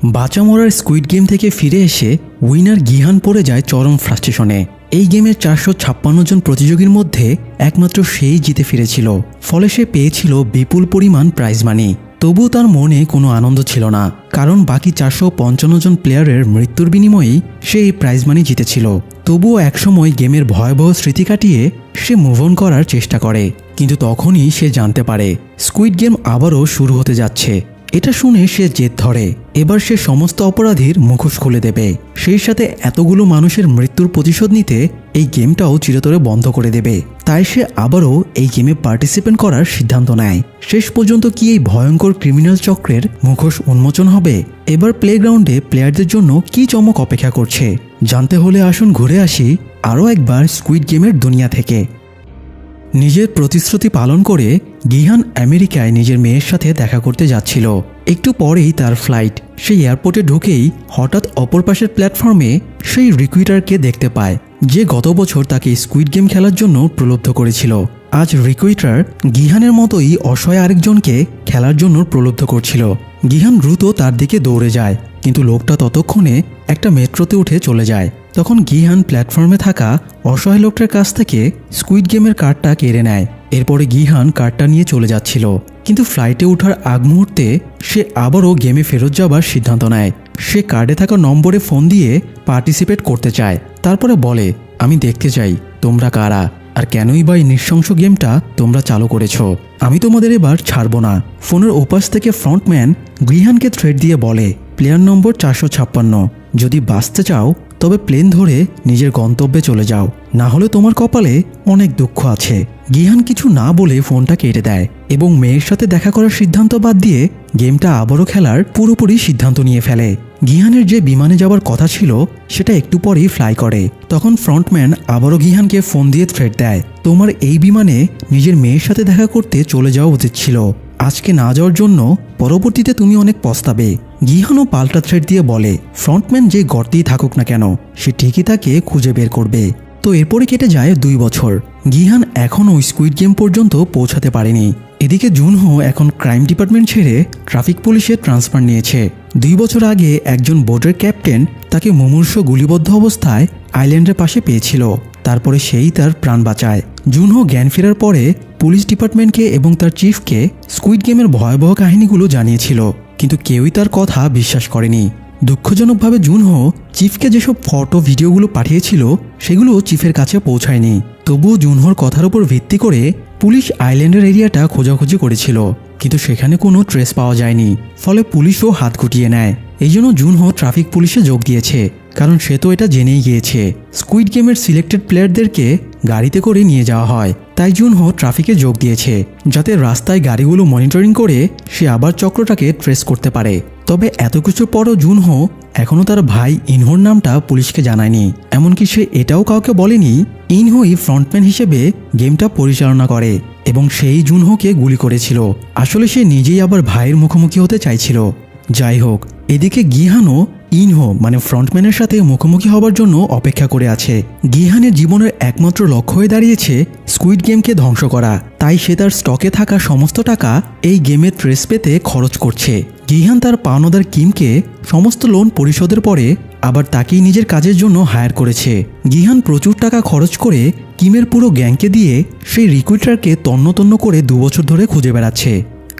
বাঁচা মরার squid game থেকে ফিরে এসে উইনার গিহান পড়ে যায় চরম ফ্রাস্ট্রেশনে। এই গেমের 456 জন প্রতিযোগীর মধ্যে একমাত্র সেই জিতে ফিরেছিল, ফলে সে পেয়েছিল বিপুল পরিমাণ প্রাইজ মানি। তবুও তার মনে কোনো আনন্দ ছিল না, কারণ বাকি 455 জন প্লেয়ারের মৃত্যুর বিনিময়েই সে এই প্রাইজ মানি জিতেছিল। তবুও একসময় গেমের ভয়াবহ স্মৃতি কাটিয়ে সে মুভ অন করার চেষ্টা করে, কিন্তু তখনই সে জানতে পারে স্কুইড গেম আবারও শুরু হতে যাচ্ছে। এটা শুনে সে জেদ ধরে, এবার সে সমস্ত অপরাধীর মুখোশ খুলে দেবে, সেই সাথে এতগুলো মানুষের মৃত্যুর প্রতিশোধ নিতে এই গেমটাও চিরতরে বন্ধ করে দেবে। তাই সে আবারও এই গেমে পার্টিসিপেট করার সিদ্ধান্ত নেয়। শেষ পর্যন্ত কি এই ভয়ঙ্কর ক্রিমিনাল চক্রের মুখোশ উন্মোচন হবে? এবার প্লেগ্রাউন্ডে প্লেয়ারদের জন্য কি চমক অপেক্ষা করছে জানতে হলে আসুন ঘুরে আসি আরও একবার স্কুইড গেমের দুনিয়া থেকে। নিজের প্রতিশ্রুতি পালন করে গিহান আমেরিকায় নিজের মেয়ের সাথে দেখা করতে যাচ্ছিল। একটু পরেই তার ফ্লাইট। সেই এয়ারপোর্টে ঢুকেই হঠাৎ অপর পাশের প্ল্যাটফর্মে সেই রিক্রুইটারকে দেখতে পায়, যে গত বছর তাকে স্কুইড গেম খেলার জন্য প্রলুব্ধ করেছিল। আজ রিক্রুইটার গিহানের মতোই অসহায় আরেকজনকে খেলার জন্য প্রলুব্ধ করছিল। গিহান দ্রুত তার দিকে দৌড়ে যায়, কিন্তু লোকটা ততক্ষণে একটা মেট্রোতে উঠে চলে যায়। তখন গিহান প্ল্যাটফর্মে থাকা অসহায় লোকটার কাছ থেকে স্কুইড গেমের কার্ডটা কেড়ে নেয়। এরপরে গিহান কার্ডটা নিয়ে চলে যাচ্ছিল, কিন্তু ফ্লাইটে ওঠার আগ মুহূর্তে সে আবারও গেমে ফেরত যাবার সিদ্ধান্ত নেয়। সে কার্ডে থাকা নম্বরে ফোন দিয়ে পার্টিসিপেট করতে চায়। তারপরে বলে, আমি দেখতে চাই তোমরা কারা, আর কেনই বা এই নৃশংস গেমটা তোমরা চালু করেছ। আমি তোমাদের এবার ছাড়ব না। ফোনের ওপাশ থেকে ফ্রন্টম্যান গিহানকে থ্রেট দিয়ে বলে, প্লেয়ার নম্বর 456, যদি বাঁচতে চাও তবে প্লেন ধরে নিজের গন্তব্যে চলে যাও, না হলে তোমার কপালে অনেক দুঃখ আছে। গিহান কিছু না বলে ফোনটা কেটে দেয় এবং মেয়ের সাথে দেখা করার সিদ্ধান্ত বাদ দিয়ে গেমটা আবারও খেলার পুরোপুরি সিদ্ধান্ত নিয়ে ফেলে। গিহানের যে বিমানে যাওয়ার কথা ছিল সেটা একটু পরেই ফ্লাই করে। তখন ফ্রন্টম্যান আবারও গিহানকে ফোন দিয়ে থ্রেট দেয়, তোমার এই বিমানে নিজের মেয়ের সাথে দেখা করতে চলে যাওয়া উচিত ছিল। আজকে না যাওয়ার জন্য পরবর্তীতে তুমি অনেক পস্তাবে। গিহানও পাল্টা থ্রেট দিয়ে বলে, ফ্রন্টম্যান যে গর্তেই থাকুক না কেন সে ঠিকই তাকে খুঁজে বের করবে। তো এরপরে কেটে যায় 2 বছর। গিহান এখনও স্কুইড গেম পর্যন্ত পৌঁছাতে পারেনি। এদিকে জুনহো এখন ক্রাইম ডিপার্টমেন্ট ছেড়ে ট্রাফিক পুলিশে ট্রান্সফার নিয়েছে। 2 বছর আগে একজন বোটের ক্যাপ্টেন তাকে মুমূর্ষু গুলিবদ্ধ অবস্থায় আইল্যান্ডের পাশে পেয়েছিল। তারপরে সেই তার প্রাণ বাঁচায়। জুনহো জ্ঞান ফেরার পরে পুলিশ ডিপার্টমেন্টকে এবং তার চিফকে স্কুইড গেমের ভয়াবহ কাহিনীগুলো জানিয়েছিল, কিন্তু কেউই তার কথা বিশ্বাস করেনি। দুঃখজনকভাবে জুনহো চিফকে যেসব ফটো ভিডিওগুলো পাঠিয়েছিল সেগুলো চিফের কাছে পৌঁছায়নি। তবুও জুনহোর কথার উপর ভিত্তি করে পুলিশ আইল্যান্ডের এরিয়াটা খোঁজাখুঁজি করেছিল, কিন্তু সেখানে কোনো ট্রেস পাওয়া যায়নি। ফলে পুলিশও হাত গুটিয়ে নেয়। এই জন্য জুনহো ট্রাফিক পুলিশে যোগ দিয়েছে, কারণ সে তো এটা জেনেই গিয়েছে স্কুইড গেমের সিলেক্টেড প্লেয়ারদেরকে গাড়িতে করে নিয়ে যাওয়া হয়। তাই জুনহো ট্রাফিকে যোগ দিয়েছে, যাতে রাস্তায় গাড়িগুলো মনিটরিং করে সে আবার চক্রটাকে ট্রেস করতে পারে। তবে এত কিছুর পরও জুনহো এখনও তার ভাই ইনহোর নামটা পুলিশকে জানায়নি। এমনকি সে এটাও কাউকে বলেনি ইনহোই ফ্রন্টম্যান হিসেবে গেমটা পরিচালনা করে এবং সেই জুনহোকে গুলি করেছিল। আসলে সে নিজেই আবার ভাইয়ের মুখোমুখি হতে চাইছিল। যাই হোক, এদিকে গিহানও ইনহো মানে ফ্রন্টম্যানের সাথে মুখোমুখি হবার জন্য অপেক্ষা করে আছে। গিহানের জীবনের একমাত্র লক্ষ্য হয়ে দাঁড়িয়েছে স্কুইড গেমকে ধ্বংস করা। তাই সে তার স্টকে থাকা সমস্ত টাকা এই গেমের ট্রেস পেতে খরচ করছে। গিহান তার পাওনাদার কিমকে সমস্ত লোন পরিশোধের পরে আবার তাকেই নিজের কাজের জন্য হায়ার করেছে। গিহান প্রচুর টাকা খরচ করে কিমের পুরো গ্যাংকে দিয়ে সেই রিক্রুইটারকে তন্ন তন্ন করে 2 বছর ধরে খুঁজে বেড়াচ্ছে,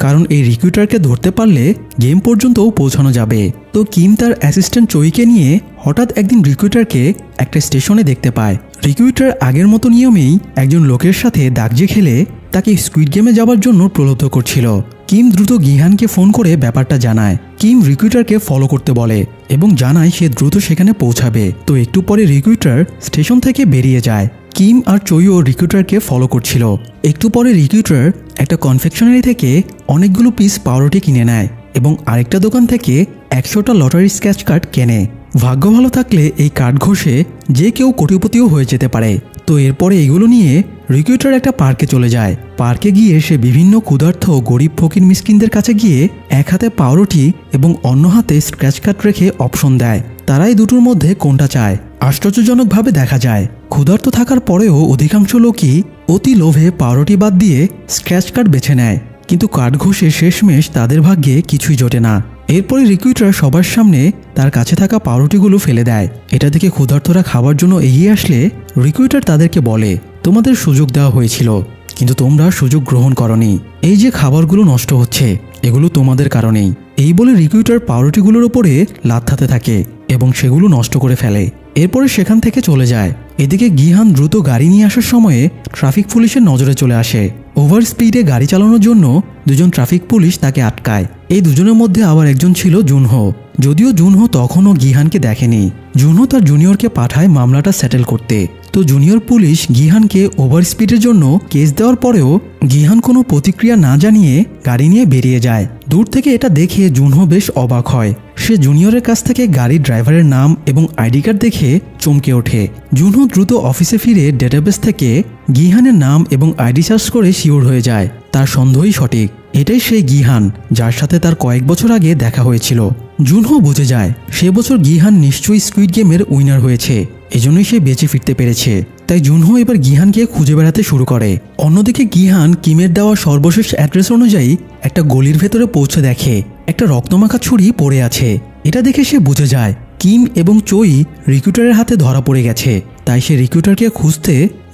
কারণ এই রিক্রুইটারকে ধরতে পারলে গেম পর্যন্তও পৌঁছানো যাবে। তো কিম তার অ্যাসিস্ট্যান্ট চোইকে নিয়ে হঠাৎ একদিন রিক্রুইটারকে একটা স্টেশনে দেখতে পায়। রিক্রুইটার আগের মতো নিয়মেই একজন লোকের সাথে দাগজে খেলে তাকে স্কুইড গেমে যাওয়ার জন্য প্রলুব্ধ করছিল। কিম দ্রুত গিহানকে ফোন করে ব্যাপারটা জানায়। কিম রিক্রুইটারকে ফলো করতে বলে এবং জানায় সে দ্রুত সেখানে পৌঁছাবে। তো একটু পরে রিক্রুইটার স্টেশন থেকে বেরিয়ে যায়। কিম আর চইও রিক্রুইটারকে ফলো করছিল। একটু পরে রিক্রুইটার একটা কনফেকশনারি থেকে অনেকগুলো পিস পাউরুটি কিনে নেয় এবং আরেকটা দোকান থেকে 100টা লটারি স্ক্র্যাচ কার্ড কেনে। ভাগ্য ভালো থাকলে এই কার্ড ঘষে যে কেউ কোটিপতিও হয়ে যেতে পারে। তো এরপরে এগুলো নিয়ে রিক্রুইটার একটা পার্কে চলে যায়। পার্কে গিয়ে সে বিভিন্ন ক্ষুধার্ত গরিব ফকির মিসকিনদের কাছে গিয়ে এক হাতে পাউরুটি এবং অন্য হাতে স্ক্র্যাচ কার্ড রেখে অপশন দেয় তারাই দুটোর মধ্যে কোনটা চায়। আশ্চর্যজনকভাবে দেখা যায় ক্ষুধার্ত থাকার পরেও অধিকাংশ লোকই অতি লোভে পাউরুটি বাদ দিয়ে স্ক্র্যাচ কার্ড বেছে নেয়, কিন্তু কার্ড ঘষে শেষমেশ তাদের ভাগ্যে কিছুই জোটে না। এরপরে রিক্রুটার সবার সামনে তার কাছে থাকা পাউরুটিগুলো ফেলে দেয়। এটা দেখে ক্ষুধার্তরা খাবার জন্য এগিয়ে আসলে রিক্রুটার তাদেরকে বলে, তোমাদের সুযোগ দেওয়া হয়েছিল, কিন্তু তোমরা সুযোগ গ্রহণ করনি। এই যে খাবারগুলো নষ্ট হচ্ছে, এগুলো তোমাদের কারণেই। এই বলে রিক্রুটার পাউরুটিগুলোর ওপরে লাথাতে থাকে এবং সেগুলো নষ্ট করে ফেলে। এরপরে সেখান থেকে চলে যায়। এদিকে গিহান দ্রুত গাড়ি নিয়ে আসার সময়ে ট্রাফিক পুলিশের নজরে চলে আসে। ওভার স্পিডে গাড়ি চালানোর জন্য দুজন ট্রাফিক পুলিশ তাকে আটকায়। এই দুজনের মধ্যে আবার একজন ছিল জুনহো। যদিও জুনহো তখনও গিহানকে দেখেনি। জুনহো তার জুনিয়রকে পাঠায় মামলাটা সেটেল করতে। তো জুনিয়র পুলিশ গিহানকে ওভার স্পিডের জন্য কেস দেওয়ার পরেও গিহান কোনো প্রতিক্রিয়া না জানিয়ে গাড়ি নিয়ে বেরিয়ে যায়। দূর থেকে এটা দেখে জুনহো বেশ অবাক হয়। সে জুনিয়রের কাছ থেকে গাড়ির ড্রাইভারের নাম এবং আইডি কার্ড দেখে চমকে ওঠে। জুনহো দ্রুত অফিসে ফিরে ডেটাবেস থেকে গিহানের নাম এবং আইডি সার্চ করে শিওর হয়ে যায় তার সন্দেহই সঠিক। এটাই সেই গিহান যার সাথে তার কয়েক বছর আগে দেখা হয়েছিল। জুনহো বুঝে যায় সে বছর গিহান নিশ্চয়ই স্কুইড গেমের উইনার হয়েছে, এজন্যই সে বেঁচে ফিরতে পেরেছে। তাই জুনহো এবার গিহানকে খুঁজে বেড়াতে শুরু করে। অন্যদিকে গিহান কিমের দেওয়া সর্বশেষ অ্যাড্রেস অনুযায়ী একটা গলির ভেতরে পৌঁছে দেখে একটা রক্তমাখা ছুরি পড়ে আছে। এটা দেখে সে বুঝে যায় কিম এবং চোই রিক্রুটারের হাতে ধরা পড়ে গেছে। তাই সে রিক্রুটারকে খুঁজতে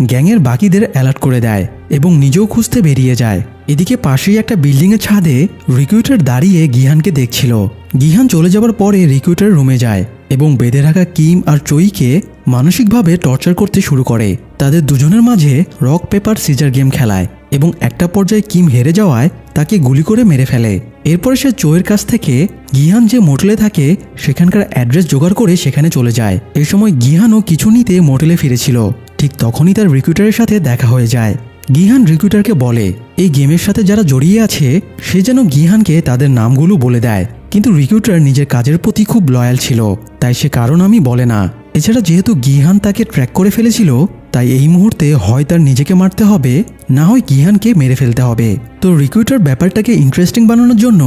গ্যাংয়ের বাকিদের অ্যালার্ট করে দেয় এবং নিজেও খুঁজতে বেরিয়ে যায়। এদিকে পাশেই একটা বিল্ডিংয়ের ছাদে রিক্রুটার দাঁড়িয়ে গিহানকে দেখছিল। গিহান চলে যাবার পরে রিক্রুটার রুমে যায় এবং বেঁধে রাখা কিম আর চোইকে মানসিকভাবে টর্চার করতে শুরু করে। তাদের দুজনের মাঝে রক পেপার সিজার গেম খেলায় এবং একটা পর্যায়ে কিম হেরে যাওয়ায় তাকে গুলি করে মেরে ফেলে। এরপরে সে চোয়ের কাছ থেকে গিহান যে মোটেলে থাকে সেখানকার অ্যাড্রেস জোগাড় করে সেখানে চলে যায়। এই সময় গিহানও কিছু নিতে মোটেলে ফিরেছিল। ঠিক তখনই তার রিক্রুটারের সাথে দেখা হয়ে যায়। গিহান রিক্রুটারকে বলে এই গেমের সাথে যারা জড়িয়ে আছে সে যেন গিহানকে তাদের নামগুলো বলে দেয়, কিন্তু রিক্রুটার নিজের কাজের প্রতি খুব লয়াল ছিল, তাই সে কারো নামই বলে না। এছাড়া যেহেতু গিহান তাকে ট্র্যাক করে ফেলেছিল, তাই এই মুহূর্তে হয় তার নিজেকে মারতে হবে, না হয় গিহানকে মেরে ফেলতে হবে। তো রিক্রুটার ব্যাপারটাকে ইন্টারেস্টিং বানানোর জন্য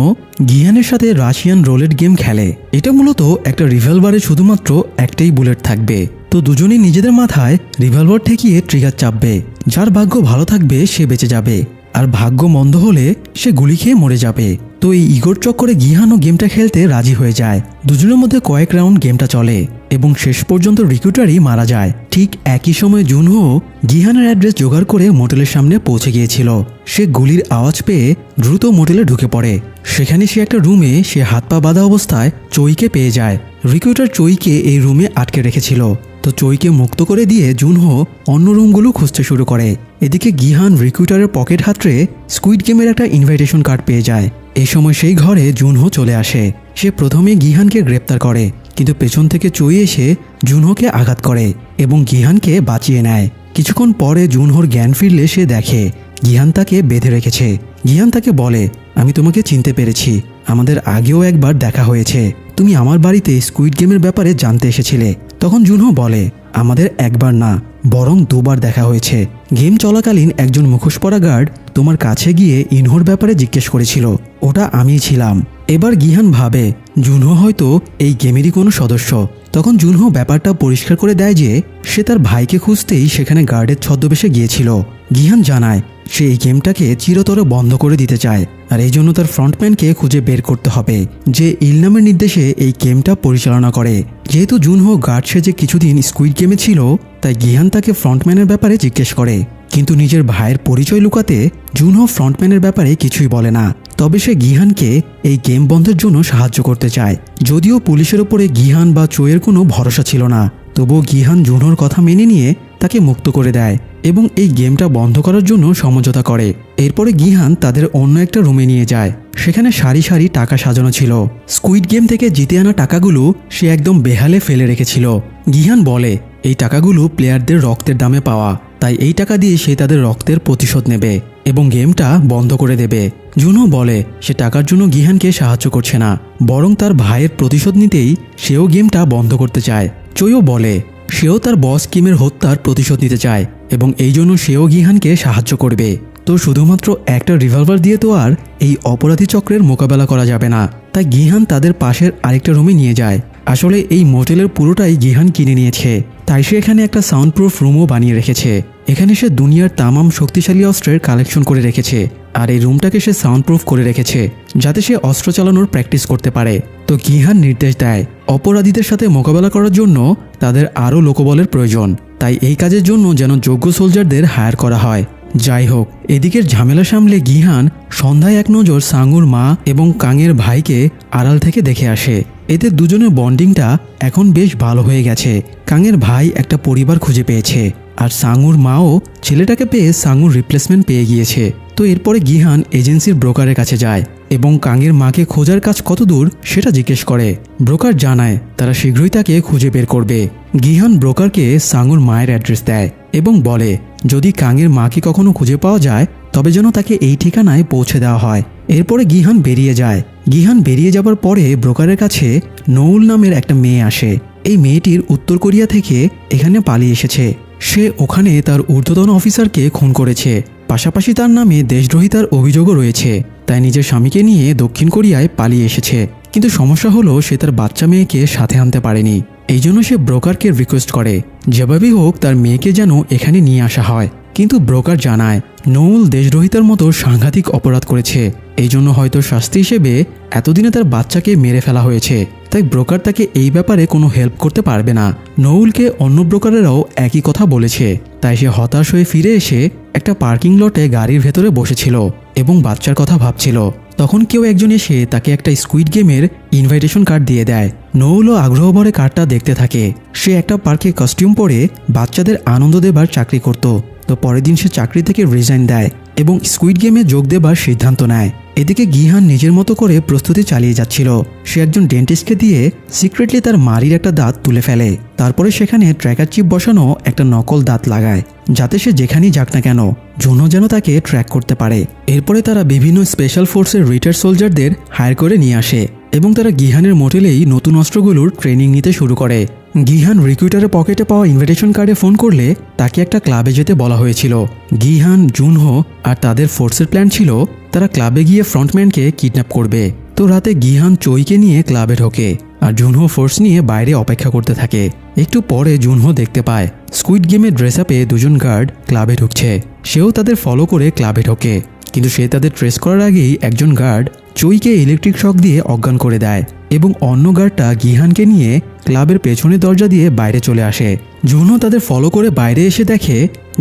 গিহানের সাথে রাশিয়ান রোলেট গেম খেলে। এটা মূলত একটা রিভলভারে শুধুমাত্র একটাই বুলেট থাকবে। তো দুজনেই নিজেদের মাথায় রিভলভার ঠেকিয়ে ট্রিগার চাপবে। যার ভাগ্য ভালো থাকবে সে বেঁচে যাবে, আর ভাগ্য মন্দ হলে সে গুলি খেয়ে মরে যাবে। তো এই ইগোর চক্করে গিহানও গেমটা খেলতে রাজি হয়ে যায়। দুজনের মধ্যে কয়েক রাউন্ড গেমটা চলে এবং শেষ পর্যন্ত রিক্রুটারই মারা যায়। ঠিক একই সময় জুনহো গিহানের অ্যাড্রেস জোগাড় করে মোটেলের সামনে পৌঁছে গিয়েছিল। সে গুলির আওয়াজ পেয়ে দ্রুত মোটেলে ঢুকে পড়ে। সেখানে সে একটা রুমে সে হাত পা বাঁধা অবস্থায় চোইকে পেয়ে যায়। রিক্রুটার চোইকে এই রুমে আটকে রেখেছিল। তো চোইকে মুক্ত করে দিয়ে জুনহো অন্য রুমগুলো খুঁজতে শুরু করে। এদিকে গিহান রিক্রুটারের পকেট হাতড়ে স্কুইড গেমের একটা ইনভাইটেশন কার্ড পেয়ে যায়। এই সময় সেই ঘরে জুনহো চলে আসে। সে প্রথমে গিহানকে গ্রেপ্তার করে, কিন্তু পেছন থেকে চোই এসে জুনহোকে আঘাত করে এবং গিহানকে বাঁচিয়ে নেয়। কিছুক্ষণ পরে জুনহোর জ্ঞান ফিরলে সে দেখে গিহান তাকে বেঁধে রেখেছে। গিহান তাকে বলে, আমি তোমাকে চিনতে পেরেছি, আমাদের আগেও একবার দেখা হয়েছে, তুমি আমার বাড়িতে স্কুইড গেমের ব্যাপারে জানতে এসেছিলে। তখন জুনহো বলে, আমাদের একবার না বরং দুবার দেখা হয়েছে। গেম চলাকালীন একজন মুখোশ পরা গার্ড তোমার কাছে গিয়ে ইনহোর ব্যাপারে জিজ্ঞেস করেছিল, ওটা আমিই ছিলাম। এবার গিহান ভাবে জুনহো হয়তো এই গেমেরই কোনো সদস্য। তখন জুনহো ব্যাপারটা পরিষ্কার করে দেয় যে সে তার ভাইকে খুঁজতেই সেখানে গার্ডের ছদ্মবেশে গিয়েছিল। গিহান জানায় সে এই গেমটাকে চিরতরে বন্ধ করে দিতে চায়, আর এই জন্য তার ফ্রন্টম্যানকে খুঁজে বের করতে হবে যে ইলনামের নির্দেশে এই গেমটা পরিচালনা করে। যেহেতু জুনহো গার্ড সেজে কিছুদিন স্কুইড গেমে ছিল, তাই গিহান তাকে ফ্রন্টম্যানের ব্যাপারে জিজ্ঞেস করে, কিন্তু নিজের ভাইয়ের পরিচয় লুকাতে জুনহো ফ্রন্টম্যানের ব্যাপারে কিছুই বলে না। তবে সে গিহানকে এই গেম বন্ধের জন্য সাহায্য করতে চায়। যদিও পুলিশের ওপরে গিহান বা চোয়ের কোনো ভরসা ছিল না, তবুও গিহান জুনহোর কথা মেনে নিয়ে তাকে মুক্ত করে দেয় এবং এই গেমটা বন্ধ করার জন্য সমঝোতা করে। এরপরে গিহান তাদের অন্য একটা রুমে নিয়ে যায়। সেখানে সারি সারি টাকা সাজানো ছিল। স্কুইড গেম থেকে জিতে আনা টাকাগুলো সে একদম বেহালে ফেলে রেখেছিল। গিহান বলে এই টাকাগুলো প্লেয়ারদের রক্তের দামে পাওয়া, তাই এই টাকা দিয়ে সে তাদের রক্তের প্রতিশোধ নেবে এবং গেমটা বন্ধ করে দেবে। জুনহো বলে সে টাকার জন্য গিহানকে সাহায্য করছে না, বরং তার ভাইয়ের প্রতিশোধ নিতেই সেও গেমটা বন্ধ করতে চায়। চোইও বলে সেও তার বস কিমের হত্যার প্রতিশোধ নিতে চায় এবং এই জন্য সেও গিহানকে সাহায্য করবে। তো শুধুমাত্র একটা রিভলভার দিয়ে তো আর এই অপরাধী চক্রের মোকাবেলা করা যাবে না, তাই গিহান তাদের পাশের আরেকটা রুমে নিয়ে যায়। আসলে এই মোটেলের পুরোটাই গিহান কিনে নিয়েছে, তাই সে এখানে একটা সাউন্ড প্রুফ রুমও বানিয়ে রেখেছে। এখানে সে দুনিয়ার তামাম শক্তিশালী অস্ত্রের কালেকশন করে রেখেছে, আর এই রুমটাকে সে সাউন্ড প্রুফ করে রেখেছে যাতে সে অস্ত্র চালানোর প্র্যাকটিস করতে পারে। তো গিহান নির্দেশ দেয় অপরাধীদের সাথে মোকাবেলা করার জন্য তাদের আরও লোকবলের প্রয়োজন, তাই এই কাজের জন্য যেন যোগ্য সোলজারদের হায়ার করা হয়। যাই হোক, এদিকের ঝামেলা সামলে গিহান সন্ধ্যায় এক নজর সাঙ্গুর মা এবং কাঙের ভাইকে আড়াল থেকে দেখে আসে। এদের দুজনের বন্ডিংটা এখন বেশ ভালো হয়ে গেছে। কাঙের ভাই একটা পরিবার খুঁজে পেয়েছে, আর সাঙ্গুর মাও ছেলেটাকে পেয়ে সাঙ্গুর রিপ্লেসমেন্ট পেয়ে গিয়েছে। তো এরপরে গিহান এজেন্সির ব্রোকারের কাছে যায় এবং কাঙের মাকে খোঁজার কাজ কত দূর সেটা জিজ্ঞেস করে। ব্রোকার জানায় তারা শীঘ্রই তাকে খুঁজে বের করবে। গিহান ব্রোকারকে সাঙ্গুর মায়ের অ্যাড্রেস দেয় এবং বলে যদি কাঙের মাকে কখনো খুঁজে পাওয়া যায় তবে যেন তাকে এই ঠিকানায় পৌঁছে দেওয়া হয়। এরপরে গিহান বেরিয়ে যায়। গিহান বেরিয়ে যাবার পরে ব্রোকারের কাছে নৌল নামের একটা মেয়ে আসে। এই মেয়েটির উত্তর কোরিয়া থেকে এখানে পালিয়ে এসেছে। সে ওখানে তার ঊর্ধ্বতন অফিসারকে খুন করেছে, পাশাপাশি তার নামে দেশদ্রোহিতার অভিযোগও রয়েছে। তাই নিজের স্বামীকে নিয়ে দক্ষিণ কোরিয়ায় পালিয়ে এসেছে। কিন্তু সমস্যা হলো সে তার বাচ্চা মেয়েকে সাথে আনতে পারেনি। এই জন্য সে ব্রোকারকে রিকোয়েস্ট করে যেভাবেই হোক তার মেয়েকে যেন এখানে নিয়ে আসা হয়। কিন্তু ব্রোকার জানায় নৌল দেশদ্রোহিতার মতো সাংঘাতিক অপরাধ করেছে, এই জন্য হয়তো শাস্তি হিসেবে এতদিনে তার বাচ্চাকে মেরে ফেলা হয়েছে। তাই ব্রোকার তাকে এই ব্যাপারে কোনো হেল্প করতে পারবে না। নৌলকে অন্য ব্রোকারেরাও একই কথা বলেছে। তাই সে হতাশ হয়ে ফিরে এসে একটা পার্কিং লটে গাড়ির ভেতরে বসেছিল এবং বাচ্চার কথা ভাবছিল। তখন কেউ একজন এসে তাকে একটা স্কুইড গেমের ইনভাইটেশন কার্ড দিয়ে দেয়। নৌলও আগ্রহ ভরে কার্ডটা দেখতে থাকে। সে একটা পার্কে কস্টিউম পরে বাচ্চাদের আনন্দ দেবার চাকরি করত। তো পরের দিন সে চাকরি থেকে রিজাইন দেয় এবং স্কুইড গেমে যোগ দেবার সিদ্ধান্ত নেয়। এদিকে গিহান নিজের মতো করে প্রস্তুতি চালিয়ে যাচ্ছিল। সে একজন ডেন্টিস্টকে দিয়ে সিক্রেটলি তার মাড়ির একটা দাঁত তুলে ফেলে। তারপরে সেখানে ট্র্যাকার চিপ বসানো একটা নকল দাঁত লাগায়, যাতে সে যেখানেই যাক না কেন জুনো যেন তাকে ট্র্যাক করতে পারে। এরপরে তারা বিভিন্ন স্পেশাল ফোর্সের রিটায়ার্ড সোলজারদের হায়ার করে নিয়ে আসে এবং তারা গিহানের মোটেলেই নতুন অস্ত্রগুলোর ট্রেনিং নিতে শুরু করে। গিহান রিক্রুটারের পকেটে পাওয়া ইনভিটেশন কার্ডে ফোন করলে তাকে একটা ক্লাবে যেতে বলা হয়েছিল। গিহান, জুনহো আর তাদের ফোর্সের প্ল্যান ছিল তারা ক্লাবে গিয়ে ফ্রন্টম্যানকে কিডন্যাপ করবে। তো রাতে গিহান চইকে নিয়ে ক্লাবে ঢোকে আর জুনহো ফোর্স নিয়ে বাইরে অপেক্ষা করতে থাকে। একটু পরে জুনহো দেখতে পায় স্কুইড গেমের ড্রেস আপে দুজন গার্ড ক্লাবে ঢুকছে। সেও তাদের ফলো করে ক্লাবে ঢোকে, কিন্তু সে তাদের ট্রেস করার আগেই একজন গার্ড চইকে ইলেকট্রিক শক দিয়ে অজ্ঞান করে দেয় এবং অন্য গার্ডটা গিহানকে নিয়ে ক্লাবের পেছনের দরজা দিয়ে বাইরে চলে আসে। জুনহো তাদের ফলো করে বাইরে এসে দেখে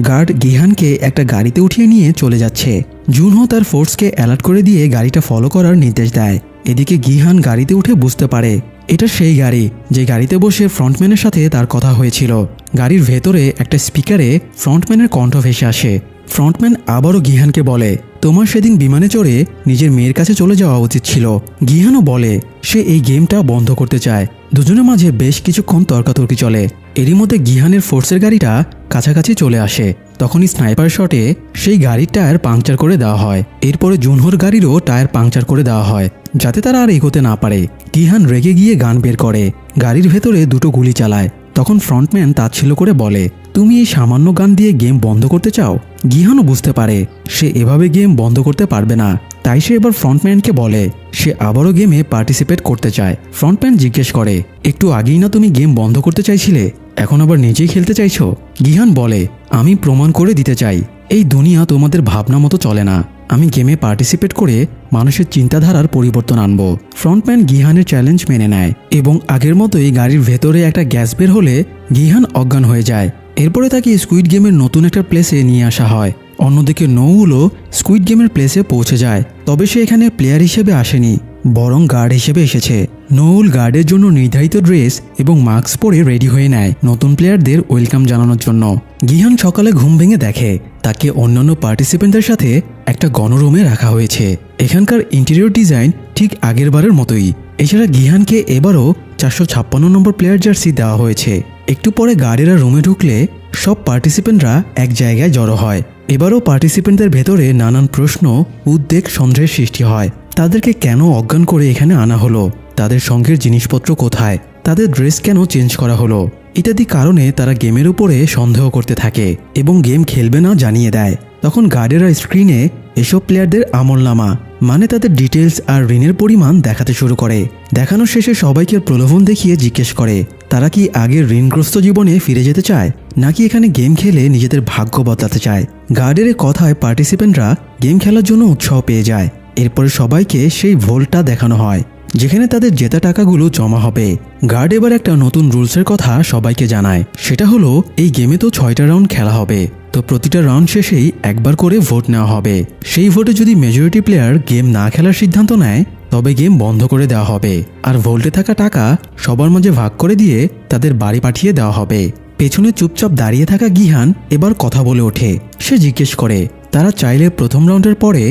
গার্ড গিহানকে একটা গাড়িতে উঠিয়ে নিয়ে চলে যাচ্ছে। জুনহো তার ফোর্সকে অ্যালার্ট করে দিয়ে গাড়িটা ফলো করার নির্দেশ দেয়। এদিকে গিহান গাড়িতে উঠে বুঝতে পারে এটা সেই গাড়ি যে গাড়িতে বসে ফ্রন্টম্যানের সাথে তার কথা হয়েছিল। গাড়ির ভেতরে একটা স্পিকারে ফ্রন্টম্যানের কণ্ঠ ভেসে আসে। ফ্রন্টম্যান আবারও গিহানকে বলে তোমার সেদিন বিমানে চড়ে নিজের মেয়ের কাছে চলে যাওয়া উচিত ছিল। গিহানও বলে সে এই গেমটা বন্ধ করতে চায়। দুজনের মাঝে বেশ কিছুক্ষণ তর্কাতর্কি চলে। এরই মধ্যে গিহানের ফোর্সের গাড়িটা কাছাকাছি চলে আসে। তখনই স্নাইপার শটে সেই গাড়ির টায়ার পাংচার করে দেওয়া হয়। এরপরে জুনহোর গাড়িরও টায়ার পাংচার করে দেওয়া হয় যাতে তারা আর এগোতে না পারে। গিহান রেগে গিয়ে গান বের করে গাড়ির ভেতরে দুটো গুলি চালায়। তখন ফ্রন্টম্যান তাচ্ছিল্য করে বলে তুমি এই সামান্য গান দিয়ে গেম বন্ধ করতে চাও? গিহানও বুঝতে পারে সে এভাবে গেম বন্ধ করতে পারবে না। তাই সে এবার ফ্রন্টম্যানকে বলে সে আবারও গেমে পার্টিসিপেট করতে চায়। ফ্রন্টম্যান জিজ্ঞেস করে একটু আগেই না তুমি গেম বন্ধ করতে চাইছিলে, এখন আবার নিজেই খেলতে চাইছো? গিহান বলে আমি প্রমাণ করে দিতে চাই এই দুনিয়া তোমাদের ভাবনা মতো চলে না। আমি গেমে পার্টিসিপেট করে মানুষের চিন্তাধারার পরিবর্তন আনবো। ফ্রন্টম্যান গিহানের চ্যালেঞ্জ মেনে নেয় এবং আগের মতোই গাড়ির ভেতরে একটা গ্যাস বের হলে গিহান অজ্ঞান হয়ে যায়। এরপরে তাকে স্কুইড গেমের নতুন একটা প্লেসে নিয়ে আসা হয়। অন্যদিকে নৌলও স্কুইড গেমের প্লেসে পৌঁছে যায়, তবে সে এখানে প্লেয়ার হিসেবে আসেনি, বরং গার্ড হিসেবে এসেছে। নৌল গার্ডের জন্য নির্ধারিত ড্রেস এবং মাস্ক পরে রেডি হয়ে নেয় নতুন প্লেয়ারদের ওয়েলকাম জানানোর জন্য। গিহান সকালে ঘুম ভেঙে দেখে তাকে অন্যান্য পার্টিসিপেন্টদের সাথে একটা গণরুমে রাখা হয়েছে। এখানকার ইন্টেরিয়র ডিজাইন ঠিক আগের বারের মতোই। এছাড়া গিহানকে এবারও 456 নম্বর প্লেয়ার জার্সি দেওয়া হয়েছে। একটু পরে গার্ডেরা রুমে ঢুকলে সব পার্টিসিপেন্টরা এক জায়গায় জড়ো হয়। এবারও পার্টিসিপেন্টদের ভেতরে নানান প্রশ্ন, উদ্বেগ, সন্দেহের সৃষ্টি হয়। তাদেরকে কেন অজ্ঞান করে এখানে আনা হলো, তাদের সঙ্গের জিনিসপত্র কোথায়, তাদের ড্রেস কেন চেঞ্জ করা হলো ইত্যাদি কারণে তারা গেমের উপরে সন্দেহ করতে থাকে এবং গেম খেলবে না জানিয়ে দেয়। তখন গার্ডেরা স্ক্রিনে এসব প্লেয়ারদের আমলনামা মানে তাদের ডিটেলস আর ঋণের পরিমাণ দেখাতে শুরু করে। দেখানোর শেষে সবাইকে প্রলোভন দেখিয়ে জিজ্ঞেস করে তারা কি আগের ঋণগ্রস্ত জীবনে ফিরে যেতে চায় নাকি এখানে গেম খেলে নিজেদের ভাগ্য বদলাতে চায়। গার্ডের কথায় পার্টিসিপেন্টরা গেম খেলার জন্য উৎসাহ পেয়ে যায় এরপরে সবাইকে সেই ভোল্টটা দেখানো হয় যেখানে তাদের জেতা টাকাগুলো জমা হবে। গার্ড এবার একটা নতুন রুলসের কথা সবাইকে জানায়, সেটা হলো এই গেমে তো 6টা রাউন্ড খেলা হবে, তো প্রতিটা রাউন্ড শেষেই একবার করে ভোট নেওয়া হবে। সেই ভোটে যদি মেজরিটি প্লেয়ার গেম না খেলার সিদ্ধান্ত নেয় তবে গেম বন্ধ করে দেওয়া হবে, আর ভোল্টে থাকা টাকা সবার মাঝে ভাগ করে দিয়ে তাদের বাড়ি পাঠিয়ে দেওয়া হবে। পেছনে চুপচাপ দাঁড়িয়ে থাকা গিহান এবার কথা বলে ওঠে। সে জিজ্ঞেস করে তারা চাইলে প্রথম রাউন্ডের পরে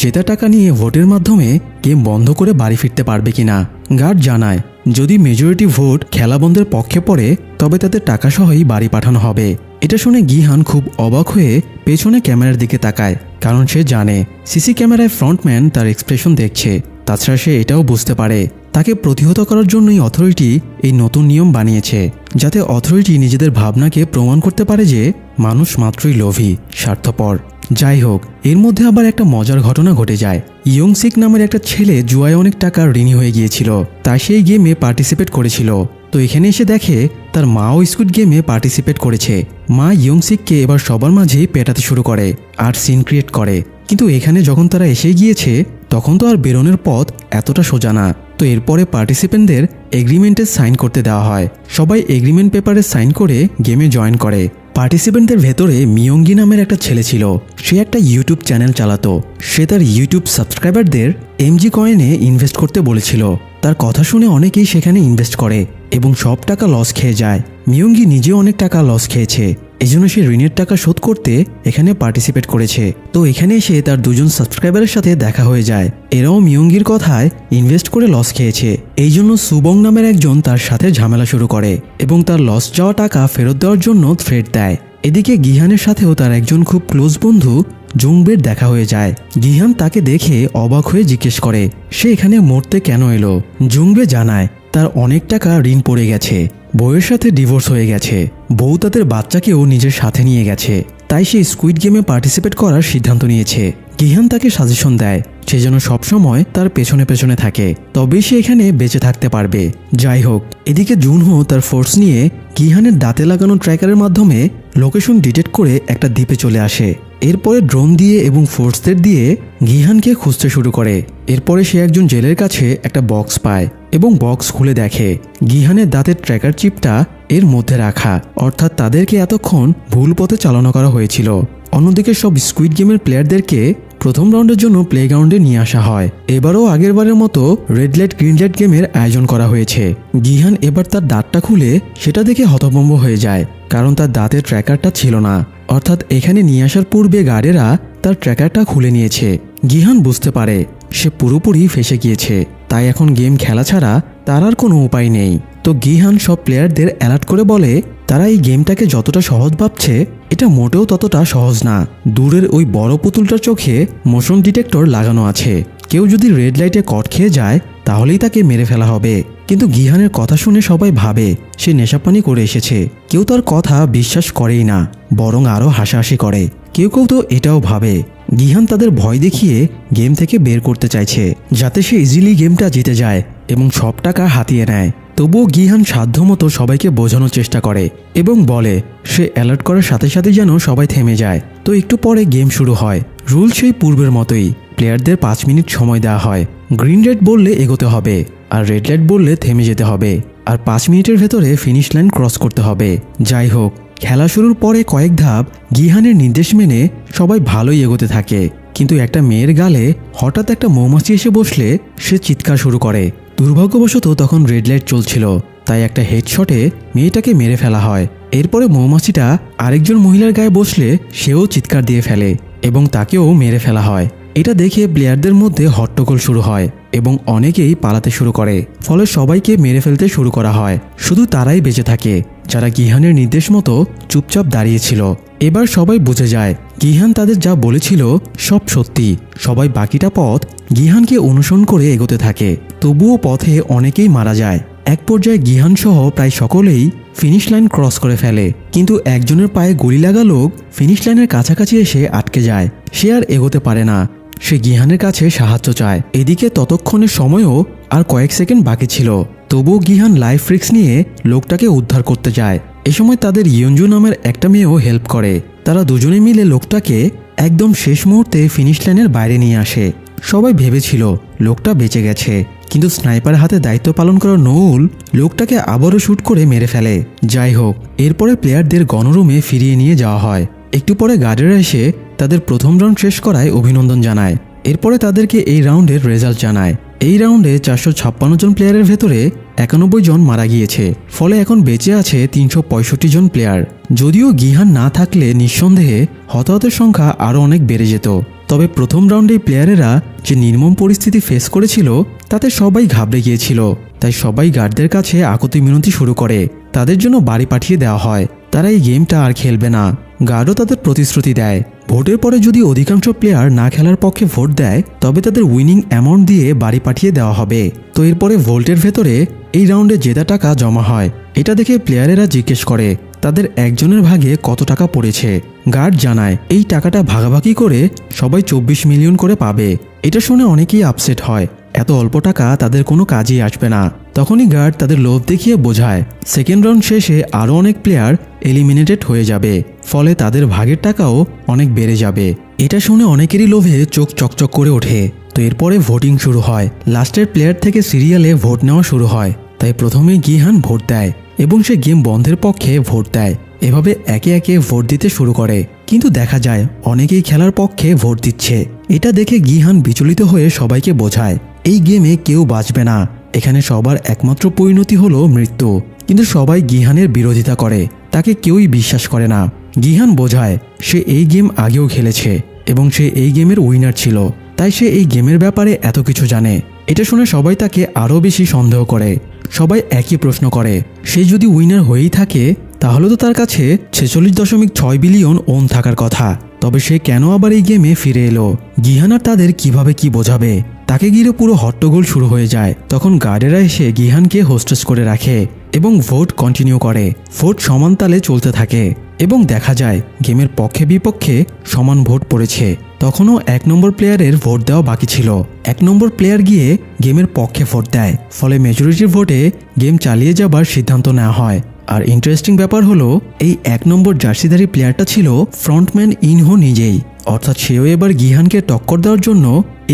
জেতা টাকা নিয়ে ভোটের মাধ্যমে গেম বন্ধ করে বাড়ি ফিরতে পারবে কিনা। গার্ড জানায় যদি মেজরিটি ভোট খেলা বন্ধের পক্ষে পড়ে তবে তাদের টাকা সহই বাড়ি পাঠানো হবে। এটা শুনে গিহান খুব অবাক হয়ে পেছনে ক্যামেরার দিকে তাকায়, কারণ সে জানে সিসি ক্যামেরায় ফ্রন্টম্যান তার এক্সপ্রেশন দেখছে। তাছাড়া সে এটাও বুঝতে পারে তাকে প্রতিহত করার জন্যই অথরিটি এই নতুন নিয়ম বানিয়েছে, যাতে অথরিটি নিজেদের ভাবনাকে প্রমাণ করতে পারে যে মানুষ মাত্রই লোভী, স্বার্থপর। যাই হোক, এর মধ্যে আবার একটা মজার ঘটনা ঘটে যায়। ইয়ংসিক নামের একটা ছেলে জুয়ায় অনেক টাকা ঋণী হয়ে গিয়েছিল, তাই সেই গেমে পার্টিসিপেট করেছিল। তো এখানে এসে দেখে তার মাও স্কুইড গেমে পার্টিসিপেট করেছে। মা ইয়ংসিককে এবার সবার মাঝেই পেটাতে শুরু করে আর সিন ক্রিয়েট করে। কিন্তু এখানে যখন তারা এসে গিয়েছে তখন তো আর বেরোনোর পথ এতটা সোজা না। তো এরপরে পার্টিসিপেন্টদের এগ্রিমেন্টে সাইন করতে দেওয়া হয়। সবাই এগ্রিমেন্ট পেপারে সাইন করে গেমে জয়েন করে। পার্টিসিপেন্টদের ভেতরে মিয়ঙ্গি নামের একটা ছেলে ছিল। সে একটা ইউটিউব চ্যানেল চালাতো। সে তার ইউটিউব সাবস্ক্রাইবারদের এমজি কয়েনে ইনভেস্ট করতে বলেছিল। তার কথা শুনে অনেকেই সেখানে ইনভেস্ট করে এবং সব টাকা লস খেয়ে যায়। মিয়ঙ্গি নিজেও অনেক টাকা লস খেয়েছে, এজন্য সে ঋণের টাকা শোধ করতে এখানে পার্টিসিপেট করেছে। তো এখানে এসে তার দুজন সাবস্ক্রাইবারের সাথে দেখা হয়ে যায়। এরাও মিয়ঙ্গির কথায় ইনভেস্ট করে লস খেয়েছে। এই জন্য সুবং নামের একজন তার সাথে ঝামেলা শুরু করে এবং তার লস যাওয়া টাকা ফেরত দেওয়ার জন্য থ্রেট দেয়। এদিকে গিহানের সাথেও তার একজন খুব ক্লোজ বন্ধু জুংবের দেখা হয়ে যায়। গিহান তাকে দেখে অবাক হয়ে জিজ্ঞেস করে সে এখানে মরতে কেন এলো। জুংবে জানায় তার অনেক টাকা ঋণ পড়ে গেছে, বউয়ের সাথে ডিভোর্স হয়ে গেছে, বউ তাদের বাচ্চাকেও নিজের সাথে নিয়ে গেছে, তাই সে স্কুইড গেমে পার্টিসিপেট করার সিদ্ধান্ত নিয়েছে। গিহান তাকে সাজেশন দেয় সে যেন সবসময় তার পেছনে পেছনে থাকে, তবেই সে এখানে বেঁচে থাকতে পারবে। যাই হোক, এদিকে জুনহো তার ফোর্স নিয়ে গিহানের দাঁতে লাগানো ট্র্যাকারের মাধ্যমে লোকেশন ডিটেক্ট করে একটা দ্বীপে চলে আসে। এরপরে ড্রোন দিয়ে এবং ফোর্সদের দিয়ে গিহানকে খুঁজতে শুরু করে। এরপরে সে একজন জেলের কাছে একটা বক্স পায় এবং বক্স খুলে দেখে গিহানের দাঁতের ট্র্যাকার চিপটা এর মধ্যে রাখা, অর্থাৎ তাদেরকে এতক্ষণ ভুল পথে চালনা করা হয়েছিল। অন্যদিকে সব স্কুইড গেমের প্লেয়ারদেরকে প্রথম রাউন্ডের জন্য প্লেগ্রাউন্ডে নিয়ে আসা হয়। এবারও আগেরবারের মতো রেড লাইট গ্রিন লাইট গেমের আয়োজন করা হয়েছে। গিহান এবার তার দাঁতটা খুলে সেটা দেখে হতভম্ব হয়ে যায়, কারণ তার দাঁতের ট্র্যাকারটা ছিল না। অর্থাৎ এখানে নিয়ে আসার পূর্বে গার্ডেরা তার ট্র্যাকারটা খুলে নিয়েছে। গিহান বুঝতে পারে সে পুরোপুরি ফেঁসে গিয়েছে, তাই এখন গেম খেলা ছাড়া তার আর কোনো উপায় নেই। তো গিহান সব প্লেয়ারদের অ্যালার্ট করে বলে তারা এই গেমটাকে যতটা সহজ ভাবছে এটা মোটেও ততটা সহজ না। দূরের ওই বড় পুতুলটার চোখে মোশন ডিটেক্টর লাগানো আছে, কেউ যদি রেড লাইটে কট খেয়ে যায় তাহলেই তাকে মেরে ফেলা হবে। কিন্তু গিহানের কথা শুনে সবাই ভাবে সে নেশাপানি করে এসেছে। কেউ তার কথা বিশ্বাস করেই না, বরং আরও হাসাহাসি করে। কেউ কেউ তো এটাও ভাবে গিহান তাদের ভয় দেখিয়ে গেম থেকে বের করতে চাইছে, যাতে সে ইজিলি গেমটা জিতে যায় এবং সব টাকা হাতিয়ে নেয়। তবুও গিহান সাধ্যমতো সবাইকে বোঝানোর চেষ্টা করে এবং বলে সে অ্যালার্ট করার সাথে সাথে যেন সবাই থেমে যায়। তো একটু পরে গেম শুরু হয়। রুল সেই পূর্বের মতোই, প্লেয়ারদের 5 মিনিট সময় দেওয়া হয়। গ্রিন লাইট বললে এগোতে হবে আর রেড লাইট বললে থেমে যেতে হবে, আর 5 মিনিটের ভেতরে ফিনিশ লাইন ক্রস করতে হবে। যাই হোক, খেলা শুরুর পরে কয়েক ধাপ গিহানের নির্দেশ মেনে সবাই ভালোই এগোতে থাকে। কিন্তু একটা মেয়ের গালে হঠাৎ একটা মৌমাছি এসে বসলে সে চিৎকার শুরু করে। দুর্ভাগ্যবশত তখন রেড লাইট চলছিল, তাই একটা হেডশটে মেয়েটাকে মেরে ফেলা হয়। এরপরে মৌমাছিটা আরেকজন মহিলার গায়ে বসলে সেও চিৎকার দিয়ে ফেলে এবং তাকেও মেরে ফেলা হয়। এটা দেখে প্লেয়ারদের মধ্যে হট্টগোল শুরু হয় এবং অনেকেই পালাতে শুরু করে। ফলে সবাইকে মেরে ফেলতে শুরু করা হয়। শুধু তারাই বেঁচে থাকে যারা গিহানের নির্দেশ মতো চুপচাপ দাঁড়িয়েছিল। এবার সবাই বুঝে যায় গিহান তাদের যা বলেছিল সব সত্যি। সবাই বাকিটা পথ গিহানকে অনুসরণ করে এগোতে থাকে। তবুও পথে অনেকেই মারা যায়। এক পর্যায়ে গিহান সহ প্রায় সকলেই ফিনিশ লাইন ক্রস করে ফেলে, কিন্তু একজনের পায়ে গুলি লাগা লোক ফিনিশ লাইনের কাছাকাছি এসে আটকে যায়। সে আর এগোতে পারে না। সে গিহানের কাছে সাহায্য চায়। এদিকে ততক্ষণের সময়ও আর কয়েক সেকেন্ড বাকি ছিল। তবুও গিহান লাইফ রিস্ক নিয়ে লোকটাকে উদ্ধার করতে যায়। এ সময় তাদের ইয়ঞ্জু নামের একটা মেয়েও হেল্প করে। তারা দুজনে মিলে লোকটাকে একদম শেষ মুহূর্তে ফিনিশ লাইনের বাইরে নিয়ে আসে। সবাই ভেবেছিল লোকটা বেঁচে গেছে, কিন্তু স্নাইপার হাতে দায়িত্ব পালন করা নৌল লোকটাকে আবারও শ্যুট করে মেরে ফেলে। যাই হোক, এরপরে প্লেয়ারদের গণরুমে ফিরিয়ে নিয়ে যাওয়া হয়। একটু পরে গার্ডেরা এসে তাদের প্রথম রাউন্ড শেষ করায় অভিনন্দন জানায়। এরপরে তাদেরকে এই রাউন্ডের রেজাল্ট জানায়। এই রাউন্ডে 456 জন প্লেয়ারের ভেতরে 91 জন মারা গিয়েছে, ফলে এখন বেঁচে আছে 365 জন প্লেয়ার। যদিও গিহান না থাকলে নিঃসন্দেহে হতাহতের সংখ্যা আরও অনেক বেড়ে যেত। তবে প্রথম রাউন্ডেই প্লেয়ারেরা যে নির্মম পরিস্থিতি ফেস করেছিল তাতে সবাই ঘাবড়ে গিয়েছিল। তাই সবাই গার্ডদের কাছে আকুতি মিনতি শুরু করে, তাদের জন্য বাড়ি পাঠিয়ে দেওয়া হয়, তারা এই গেমটা আর খেলবে না। গার্ডও তাদের প্রতিশ্রুতি দেয়, ভোটের পরে যদি অধিকাংশ প্লেয়ার না খেলার পক্ষে ভোট দেয় তবে তাদের উইনিং অ্যামাউন্ট দিয়ে বাড়ি পাঠিয়ে দেওয়া হবে। তো এরপরে ভোল্টের ভেতরে এই রাউন্ডে জেতা টাকা জমা হয়। এটা দেখে প্লেয়ারেরা জিজ্ঞেস করে তাদের একজনের ভাগে কত টাকা পড়েছে। গার্ড জানায় এই টাকাটা ভাগাভাগি করে সবাই 24 মিলিয়ন করে পাবে। এটা শুনে অনেকেই আপসেট হয়, এত অল্প টাকা তাদের কোনো কাজেই আসবে না। তখনই গার্ড তাদের লোভ দেখিয়ে বোঝায় সেকেন্ড রাউন্ড শেষে আরও অনেক প্লেয়ার এলিমিনেটেড হয়ে যাবে, ফলে তাদের ভাগের টাকাও অনেক বেড়ে যাবে। এটা শুনে অনেকেরই লোভে চোখ চকচক করে ওঠে। তো এরপরে ভোটিং শুরু হয়। লাস্টের প্লেয়ার থেকে সিরিয়ালে ভোট নেওয়া শুরু হয়। তাই প্রথমে গিহান ভোট দেয় এবং সে গেম বন্ধের পক্ষে ভোট দেয়। এভাবে একে একে ভোট দিতে শুরু করে, কিন্তু দেখা যায় অনেকেই খেলার পক্ষে ভোট দিচ্ছে। এটা দেখে গিহান বিচলিত হয়ে সবাইকে বোঝায় এই গেমে কেউ বাঁচবে না, এখানে সবার একমাত্র পরিণতি হলো মৃত্যু। কিন্তু সবাই গিহানের বিরোধিতা করে, তাকে কেউই বিশ্বাস করে না। গিহান বোঝায় সে এই গেম আগেও খেলেছে এবং সে এই গেমের উইনার ছিল, তাই সে এই গেমের ব্যাপারে এত কিছু জানে। এটা শুনে সবাই তাকে আরও বেশি সন্দেহ করে। সবাই একই প্রশ্ন করে, সে যদি উইনার হয়েই থাকে তাহলে তো তার কাছে 46.6 বিলিয়ন ওন থাকার কথা, তবে সে কেন আবার এই গেমে ফিরে এলো? গিহান আর তাদের কিভাবে কি বোঝাবে? তাকে ঘিরে পুরো হট্টগোল শুরু হয়ে যায়। তখন গার্ডেরা এসে গিহানকে হোস্টেস করে রাখে এবং ভোট কন্টিনিউ করে। ভোট সমান তালে চলতে থাকে এবং দেখা যায় গেমের পক্ষে বিপক্ষে সমান ভোট পড়েছে। তখনও 1 নম্বর প্লেয়ারের ভোট দেওয়া বাকি ছিল। 1 নম্বর প্লেয়ার গিয়ে গেমের পক্ষে ভোট দেয়, ফলে মেজরিটির ভোটে গেম চালিয়ে যাবার সিদ্ধান্ত নেওয়া হয়। আর ইন্টারেস্টিং ব্যাপার হলো এই 1 নম্বর জার্সিধারী প্লেয়ারটা ছিল ফ্রন্টম্যান ইনহো নিজেই, অর্থাৎ সেও এবার গিহানকে টক্কর দেওয়ার জন্য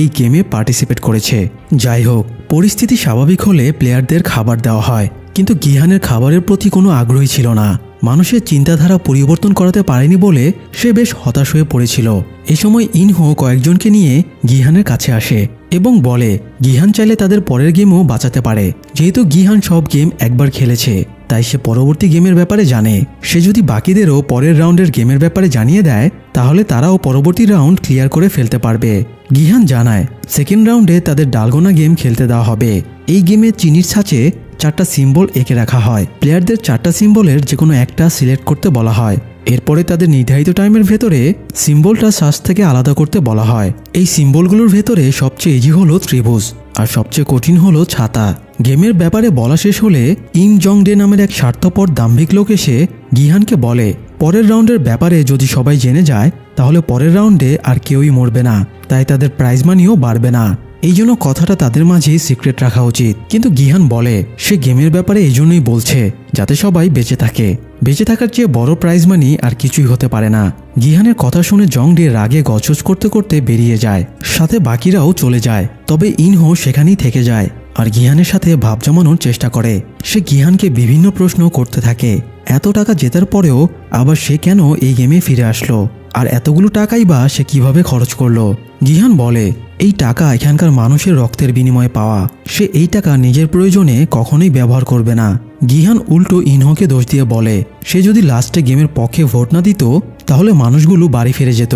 এই গেমে পার্টিসিপেট করেছে। যাই হোক, পরিস্থিতি স্বাভাবিক হলে প্লেয়ারদের খাবার দেওয়া হয়, কিন্তু গিহানের খাবারের প্রতি কোনো আগ্রহী ছিল না। মানুষের চিন্তাধারা পরিবর্তন করাতে পারেনি বলে সে বেশ হতাশ হয়ে পড়েছিল। এই সময় ইনহো কয়েকজনকে নিয়ে গিহানের কাছে আসে এবং বলে গিহান চাইলে তাদের পরের গেমও বাঁচাতে পারে। যেহেতু গিহান সব গেম একবার খেলেছে তাই সে পরবর্তী গেমের ব্যাপারে জানে। সে যদি বাকিদেরও পরের রাউন্ডের গেমের ব্যাপারে জানিয়ে দেয় তাহলে তারাও পরবর্তী রাউন্ড ক্লিয়ার করে ফেলতে পারবে। গিহান জানায় সেকেন্ড রাউন্ডে তাদের ডালগোনা গেম খেলতে দেওয়া হবে। এই গেমে চিনির ছাঁচে 4টা সিম্বল এঁকে রাখা হয়। প্লেয়ারদের 4টা সিম্বলের যে কোনো একটা সিলেক্ট করতে বলা হয়। এরপরে তাদের নির্ধারিত টাইমের ভেতরে সিম্বলটা শ্বাস থেকে আলাদা করতে বলা হয়। এই সিম্বলগুলোর ভেতরে সবচেয়ে ইজি হলো ত্রিভুজ আর সবচেয়ে কঠিন হলো ছাতা। গেমের ব্যাপারে বলা শেষ হলে ইম জং ডে নামের এক স্বার্থপর দাম্ভিক লোক এসে গিহানকে বলে পরের রাউন্ডের ব্যাপারে যদি সবাই জেনে যায় তাহলে পরের রাউন্ডে আর কেউই মরবে না, তাই তাদের প্রাইজ মানিও বাড়বে না। এই জন্য কথাটা তাদের মাঝেই সিক্রেট রাখা উচিত। কিন্তু গিহান বলে সে গেমের ব্যাপারে এই জন্যই বলছে যাতে সবাই বেঁচে থাকে। বেঁচে থাকার চেয়ে বড় প্রাইজ মানি আর কিছুই হতে পারে না। গিহানের কথা শুনে জং ডে রাগে গজগজ করতে করতে বেরিয়ে যায়, সাথে বাকিরাও চলে যায়। তবে ইনহো সেখানেই থেকে যায় আর গিহানের সাথে ভাব জমানোর চেষ্টা করে। সে গিহানকে বিভিন্ন প্রশ্ন করতে থাকে, এত টাকা জেতার পরেও আবার সে কেন এই গেমে ফিরে আসলো, আর এতগুলো টাকাই বা সে কিভাবে খরচ করলো। গিহান বলে এই টাকা এখানকার মানুষের রক্তের বিনিময়ে পাওয়া, সে এই টাকা নিজের প্রয়োজনে কখনোই ব্যবহার করবে না। গিহান উল্টো ইনহোকে দোষ দিয়ে বলে সে যদি লাস্টে গেমের পক্ষে ভোট না দিত তাহলে মানুষগুলো বাড়ি ফিরে যেত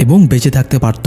এবং বেঁচে থাকতে পারত।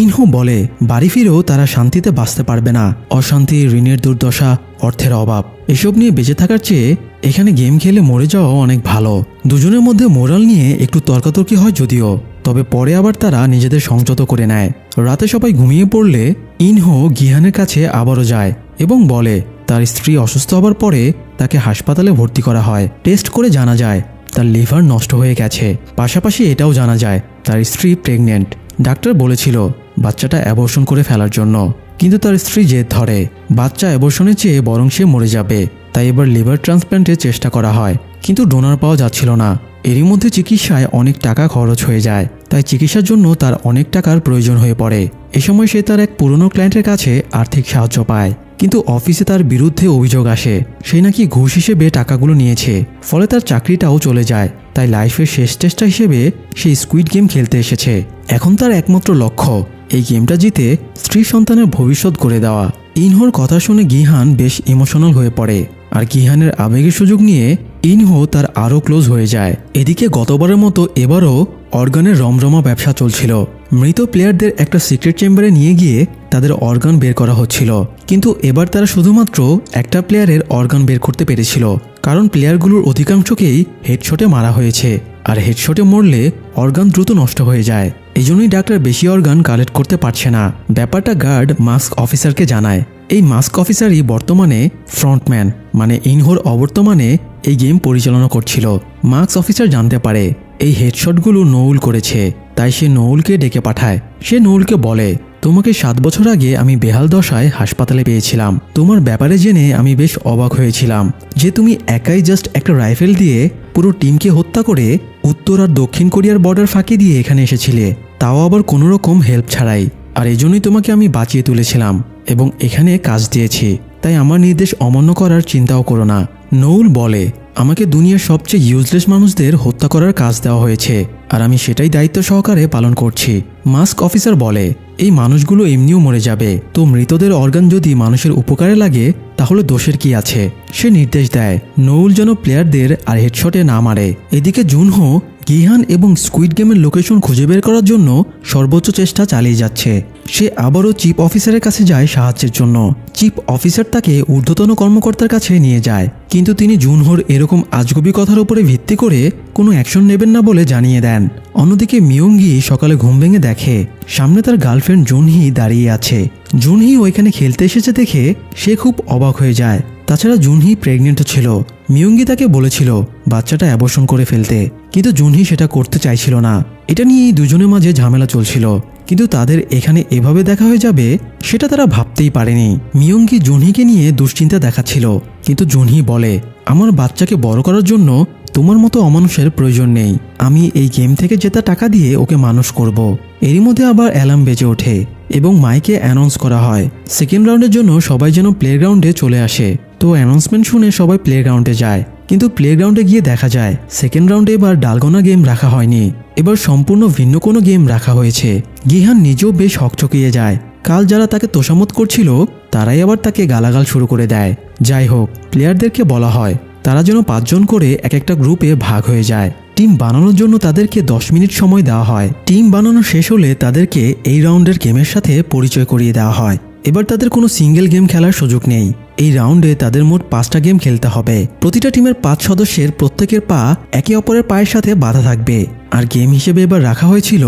ইনহো বলে বাড়ি ফিরেও তারা শান্তিতে বাঁচতে পারবে না, অশান্তি, ঋণের দুর্দশা, অর্থের অভাব, এসব নিয়ে বেঁচে থাকার চেয়ে এখানে গেম খেলে মরে যাওয়া অনেক ভালো। দুজনের মধ্যে মোরাল নিয়ে একটু তর্কাতর্কি হয় যদিও, তবে পরে আবার তারা নিজেদের সংযত করে নেয়। রাতে সবাই ঘুমিয়ে পড়লে ইনহো গিহানের কাছে আবারও যায় এবং বলে তার স্ত্রী অসুস্থ হবার পরে তাকে হাসপাতালে ভর্তি করা হয়। টেস্ট করে জানা যায় তার লিভার নষ্ট হয়ে গেছে। পাশাপাশি এটাও জানা যায় তার স্ত্রী প্রেগনেন্ট। ডাক্তার বলেছিল বাচ্চাটা অ্যাবর্শন করে ফেলার জন্য, কিন্তু তার স্ত্রী জেদ ধরে বাচ্চা অ্যাবর্শনের চেয়ে বরং সে মরে যাবে। তাই এবার লিভার ট্রান্সপ্ল্যান্টের চেষ্টা করা হয়, কিন্তু ডোনার পাওয়া যাচ্ছিল না। এরই মধ্যে চিকিৎসায় অনেক টাকা খরচ হয়ে যায়, তাই চিকিৎসার জন্য তার অনেক টাকার প্রয়োজন হয়ে পড়ে। এ সময় সে তার এক পুরনো ক্লায়েন্টের কাছে আর্থিক সাহায্য পায়, কিন্তু অফিসে তার বিরুদ্ধে অভিযোগ আসে সে নাকি ঘুষ হিসেবে টাকাগুলো নিয়েছে। ফলে তার চাকরিটাও চলে যায়। তাই লাইফের শেষ চেষ্টা হিসেবে সে স্কুইড গেম খেলতে এসেছে। এখন তার একমাত্র লক্ষ্য এই গেমটা জিতে স্ত্রী সন্তানের ভবিষ্যৎ গড়ে দেওয়া। ইনহোর কথা শুনে গিহান বেশ ইমোশনাল হয়ে পড়ে, আর গিহানের আবেগের সুযোগ নিয়ে ইনহো তার আরও ক্লোজ হয়ে যায়। এদিকে গতবারের মতো এবারও অর্গানের রমরমা ব্যবসা চলছিল। মৃত প্লেয়ারদের একটা সিক্রেট চেম্বারে নিয়ে গিয়ে তাদের অর্গান বের করা হচ্ছিল, কিন্তু এবার তারা শুধুমাত্র একটা প্লেয়ারের অর্গান বের করতে পেরেছিল, কারণ প্লেয়ারগুলোর অধিকাংশকেই হেডশটে মারা হয়েছে, আর হেডশটে মরলে অর্গান দ্রুত নষ্ট হয়ে যায়। এই জন্যই ডাক্তার বেশি অর্গান কালেক্ট করতে পারছে না। ব্যাপারটা গার্ড মাস্ক অফিসারকে জানায়। এই মাস্ক অফিসারই বর্তমানে ফ্রন্টম্যান, মানে ইনহোর অবর্তমানে এই গেম পরিচালনা করছিল। মাস্ক অফিসার জানতে পারে এই হেডশটগুলো নৌল করেছে, তাই সে নৌলকে ডেকে পাঠায়। সে নৌলকে বলে, তোমাকে 7 বছর আগে আমি বেহাল দশায় হাসপাতালে পেয়েছিলাম। তোমার ব্যাপারে জেনে আমি বেশ অবাক হয়েছিলাম যে তুমি একাই জাস্ট একটা রাইফেল দিয়ে পুরো টিমকে হত্যা করে উত্তর আর দক্ষিণ কোরিয়ার বর্ডার ফাঁকি দিয়ে এখানে এসেছিলে, তাও আবার কোনো রকম হেল্প ছাড়াই। আর এই জন্যই তোমাকে আমি বাঁচিয়ে তুলেছিলাম এবং এখানে কাজ দিয়েছি, তাই আমার নির্দেশ অমান্য করার চিন্তাও করো না। নৌল বলে, আমাকে দুনিয়ার সবচেয়ে ইউজলেস মানুষদের হত্যা করার কাজ দেওয়া হয়েছে, আর আমি সেটাই দায়িত্ব সহকারে পালন করছি। মাস্ক অফিসার বলে, এই মানুষগুলো এমনিও মরে যাবে, তো মৃতদের অর্গান যদি মানুষের উপকারে লাগে তাহলে দোষের কি আছে। সে নির্দেশ দেয় নৌল যেন প্লেয়ারদের আর হেডশটে না মারে। এদিকে জুনহো গিহান এবং স্কুইড গেমের লোকেশন খুঁজে বের করার জন্য সর্বোচ্চ চেষ্টা চালিয়ে যাচ্ছে। সে আবারও চিফ অফিসারের কাছে যায় সাহায্যের জন্য। চিফ অফিসার তাকে ঊর্ধ্বতন কর্মকর্তার কাছে নিয়ে যায়, কিন্তু তিনি জুনহোর এরকম আজগুবি কথার উপরে ভিত্তি করে কোনো অ্যাকশন নেবেন না বলে জানিয়ে দেন। অন্যদিকে মিয়ংগি সকালে ঘুম ভেঙে দেখে সামনে তার গার্লফ্রেন্ড জুনহি দাঁড়িয়ে আছে। জুনহি ওইখানে খেলতে এসেছে দেখে সে খুব অবাক হয়ে যায়। তাছাড়া জুনহি প্রেগনেন্টও ছিল। মিয়ংগি তাকে বলেছিল বাচ্চাটা অ্যাবর্শন করে ফেলতে, কিন্তু জুনহি সেটা করতে চাইছিল না। এটা নিয়েই দুজনের মাঝে ঝামেলা চলছিল, কিন্তু তাদের এখানে এভাবে দেখা হয়ে যাবে সেটা তারা ভাবতেই পারেনি। মিয়ংগি জুনহিকে নিয়ে দুশ্চিন্তা দেখাচ্ছিল, কিন্তু জুনহি বলে, আমার বাচ্চাকে বড় করার জন্য তোমার মতো অমানুষের প্রয়োজন নেই। আমি এই গেম থেকে জেতা টাকা দিয়ে ওকে মানুষ করব। এরই মধ্যে আবার অ্যালার্ম বেজে ওঠে এবং মাইকে অ্যানাউন্স করা হয় সেকেন্ড রাউন্ডের জন্য সবাই যেন প্লেগ্রাউন্ডে চলে আসে। তো অ্যানাউন্সমেন্ট শুনে সবাই প্লেগ্রাউন্ডে যায়, কিন্তু প্লেগ্রাউন্ডে গিয়ে দেখা যায় সেকেন্ড রাউন্ডে এবার ডালগোনা গেম রাখা হয়নি, এবার সম্পূর্ণ ভিন্ন কোনো গেম রাখা হয়েছে। গিহান নিজেও বেশ হকচকিয়ে যায়। কাল যারা তাকে তোষামত করছিল তারাই আবার তাকে গালাগাল শুরু করে দেয়। যাই হোক, প্লেয়ারদেরকে বলা হয় তারা যেন 5 জন করে এক একটা গ্রুপে ভাগ হয়ে যায়। টিম বানানোর জন্য তাদেরকে 10 মিনিট সময় দেওয়া হয়। টিম বানানো শেষ হলে তাদেরকে এই রাউন্ডের গেমের সাথে পরিচয় করিয়ে দেওয়া হয়। এবার তাদের কোনো সিঙ্গেল গেম খেলার সুযোগ নেই। এই রাউন্ডে তাদের মোট 5টা গেম খেলতে হবে। প্রতিটা টিমের 5 সদস্যের প্রত্যেকের পা একে অপরের পায়ের সাথে বাঁধা থাকবে। আর গেম হিসেবে এবার রাখা হয়েছিল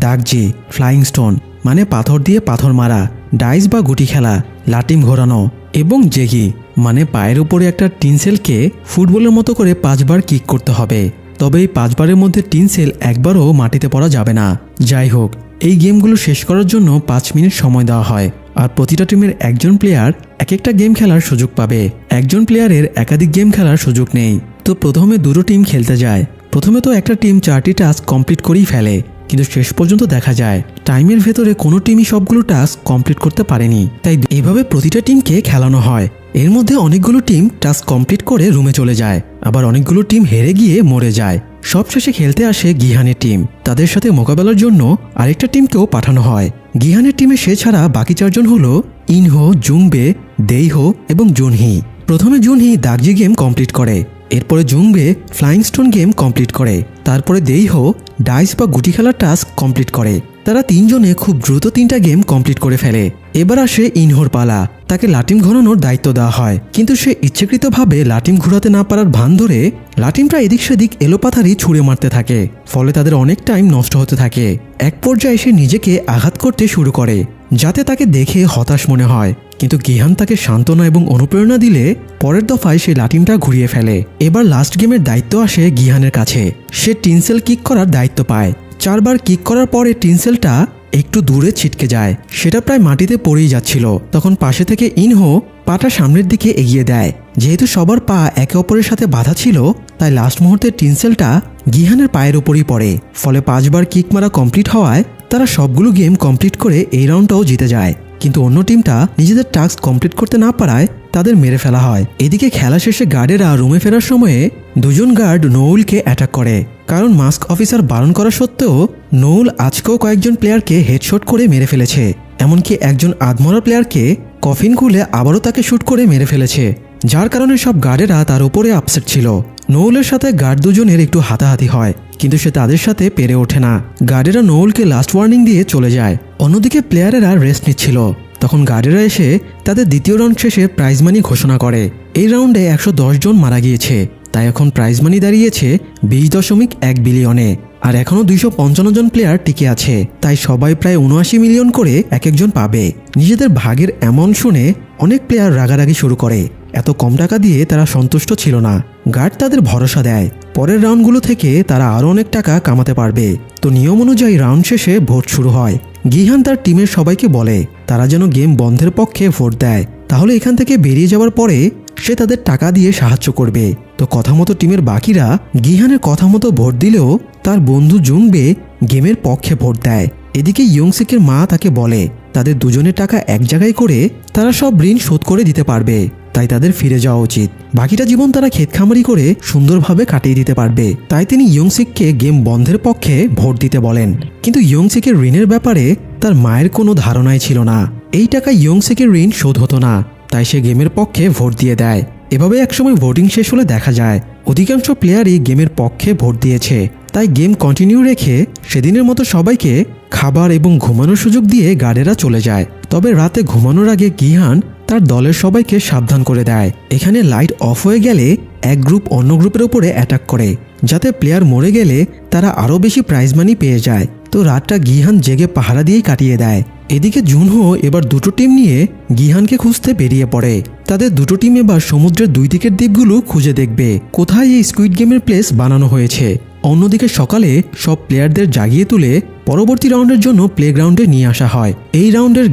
দাগজি, ফ্লাইং স্টোন মানে পাথর দিয়ে পাথর মারা, ডাইস বা গুটি খেলা, লাটিম ঘোরানো, এবং জেগি মানে পায়ের উপরে একটা টিনসেলকে ফুটবলের মতো করে 5 বার কিক করতে হবে। তবে এই 5 বারের মধ্যে টিনসেল একবারও মাটিতে পড়া যাবে না। যাই হোক, এই গেমগুলো শেষ করার জন্য 5 মিনিট সময় দেওয়া হয়, আর প্রতিটা টিমের একজন প্লেয়ার এক একটা গেম খেলার সুযোগ পাবে। একজন প্লেয়ারের একাধিক গেম খেলার সুযোগ নেই। তো প্রথমে দুটো টিম খেলতে যায়। প্রথমে তো একটা টিম 4টি টাস্ক কমপ্লিট করেই ফেলে, কিন্তু শেষ পর্যন্ত দেখা যায় টাইমের ভেতরে কোনো টিমই সবগুলো টাস্ক কমপ্লিট করতে পারেনি। তাই এভাবে প্রতিটা টিমকে খেলানো হয়। এর মধ্যে অনেকগুলো টিম টাস্ক কমপ্লিট করে রুমে চলে যায়, আবার অনেকগুলো টিম হেরে গিয়ে মরে যায়। সবশেষে খেলতে আসে গিহানের টিম। তাদের সাথে মোকাবেলার জন্য আরেকটা টিমকেও পাঠানো হয়। গিহানের টিমে সে ছাড়া বাকি 4 জন হলো ইনহো, জুংবে, দেইহো এবং জুনহি। প্রথমে জুনহি দাগজি গেম কমপ্লিট করে, এরপরে জুংবে ফ্লাইং স্টোন গেম কমপ্লিট করে, তারপরে দেইহো ডাইস বা গুটি খেলার টাস্ক কমপ্লিট করে। তারা 3 জনে খুব দ্রুত 3টা গেম কমপ্লিট করে ফেলে। এবার আসে ইনহোর পালা। তাকে লাটিম ঘোরানোর দায়িত্ব দেওয়া হয়, কিন্তু সে ইচ্ছাকৃতভাবে লাটিম ঘোরাতে না পারার ভান ধরে লাটিমটা এদিক সেদিক এলোপাথারি ছুঁড়ে মারতে থাকে। ফলে তাদের অনেক টাইম নষ্ট হতে থাকে। এক পর্যায়ে সে নিজেকে আঘাত করতে শুরু করে, যাতে তাকে দেখে হতাশ মনে হয়। কিন্তু গিহান তাকে সান্ত্বনা এবং অনুপ্রেরণা দিলে পরের দফায় সে লাটিমটা ঘুরিয়ে ফেলে। এবার লাস্ট গেমের দায়িত্ব আসে গিহানের কাছে। সে টিনসেল কিক করার দায়িত্ব পায়। 4 বার কিক করার পরে টিনসেলটা একটু দূরে ছিটকে যায়। সেটা প্রায় মাটিতে পড়েই যাচ্ছিল। তখন পাশে থেকে ইনহো পাটা সামনের দিকে এগিয়ে দেয়। যেহেতু সবার পা একে অপরের সাথে বাঁধা ছিল, তাই লাস্ট মুহূর্তে টিনসেলটা গিহানের পায়ের উপরই পড়ে। ফলে 5 বার কিক মারা কমপ্লিট হওয়ায় তারা সবগুলো গেম কমপ্লিট করে এই রাউন্ডটাও জিতে যায়। কিন্তু অন্য টিমটা নিজেদের টাস্ক কমপ্লিট করতে না পারায় তাদের মেরে ফেলা হয়। এদিকে খেলা শেষে গার্ডেরা রুমে ফেরার সময়ে দুজন গার্ড নৌলকে অ্যাটাক করে, কারণ মাস্ক অফিসার বারণ করা সত্ত্বেও নৌল আজকেও কয়েকজন প্লেয়ারকে হেডশট করে মেরে ফেলেছে। এমনকি একজন আধমরা প্লেয়ারকে কফিন খুলে আবারও তাকে শুট করে মেরে ফেলেছে, যার কারণে সব গার্ডেরা তার উপরে আপসেট ছিল। নৌলের সাথে গার্ড দুজনের একটু হাতাহাতি হয়, কিন্তু সে তাদের সাথে পেরে ওঠে না। গার্ডেরা নৌলকে লাস্ট ওয়ার্নিং দিয়ে চলে যায়। অন্যদিকে প্লেয়ারেরা রেস্ট নিচ্ছিল, তখন গার্ডেরা এসে তাদের দ্বিতীয় রাউন্ড শেষে প্রাইজ মানি ঘোষণা করে। এই রাউন্ডে 110 জন মারা গিয়েছে, তাই এখন প্রাইজ মানি দাঁড়িয়েছে 20.1 বিলিয়নে। আর এখনও 255 জন প্লেয়ার টিকে আছে, তাই সবাই প্রায় 79 মিলিয়ন করে এক একজন পাবে। নিজেদের ভাগের অ্যামাউন্ট শুনে অনেক প্লেয়ার রাগারাগি শুরু করে। এত কম টাকা দিয়ে তারা সন্তুষ্ট ছিল না। গার্ড তাদের ভরসা দেয় পরের রাউন্ডগুলো থেকে তারা আরও অনেক টাকা কামাতে পারবে। তো নিয়ম অনুযায়ী রাউন্ড শেষে ভোট শুরু হয়। গিহান তার টিমের সবাইকে বলে তারা যেন গেম বন্ধের পক্ষে ভোট দেয়, তাহলে এখান থেকে বেরিয়ে যাওয়ার পরে সে তাদের টাকা দিয়ে সাহায্য করবে। তো কথা মতো টিমের বাকিরা গিহানের কথা মতো ভোট দিলেও তার বন্ধু জুংবে গেমের পক্ষে ভোট দেয়। এদিকে ইয়ংসিকের মা তাকে বলে তাদের দুজনের টাকা এক জায়গায় করে তারা সব ঋণ শোধ করে দিতে পারবে, তাই তাদের ফিরে যাওয়া উচিত। বাকিটা জীবন তারা ক্ষেতখামারি করে সুন্দরভাবে কাটিয়ে দিতে পারবে। তাই তিনি ইয়ংসিককে গেম বন্ধের পক্ষে ভোট দিতে বলেন। কিন্তু ইয়ংসিকের ঋণের ব্যাপারে তার মায়ের কোনো ধারণাই ছিল না। এই টাকা ইয়ংসিকের ঋণ শোধ হতো না, তাই সে গেমের পক্ষে ভোট দিয়ে দেয়। এভাবে একসময় ভোটিং শেষ হলে দেখা যায় অধিকাংশ প্লেয়ারই গেমের পক্ষে ভোট দিয়েছে। তাই গেম কন্টিনিউ রেখে সেদিনের মতো সবাইকে খাবার এবং ঘুমানোর সুযোগ দিয়ে গার্ডেরা চলে যায়। তবে রাতে ঘুমানোর আগে গিহান তার দলের সবাইকে সাবধান করে দেয় এখানে লাইট অফ হয়ে গেলে এক গ্রুপ অন্য গ্রুপের উপরে অ্যাটাক করে, যাতে প্লেয়ার মরে গেলে তারা আরও বেশি প্রাইজ মানি পেয়ে যায়। তো রাতটা গিহান জেগে পাহারা দিয়েই কাটিয়ে দেয়। এদিকে জুনহো এবার দুটো টিম নিয়ে গিহানকে খুঁজতে বেরিয়ে পড়ে। তাদের দুটো টিম এবার সমুদ্রের দুই দিকের দ্বীপগুলো খুঁজে দেখবে কোথায় এই স্কুইড গেমের প্লেস বানানো হয়েছে। অন্যদিকে সকালে সব প্লেয়ারদের জাগিয়ে তুলে পরবর্তী রাউন্ডের জন্য প্লেগ্রাউন্ডে নিয়ে আসা হয়। এই রাউন্ডের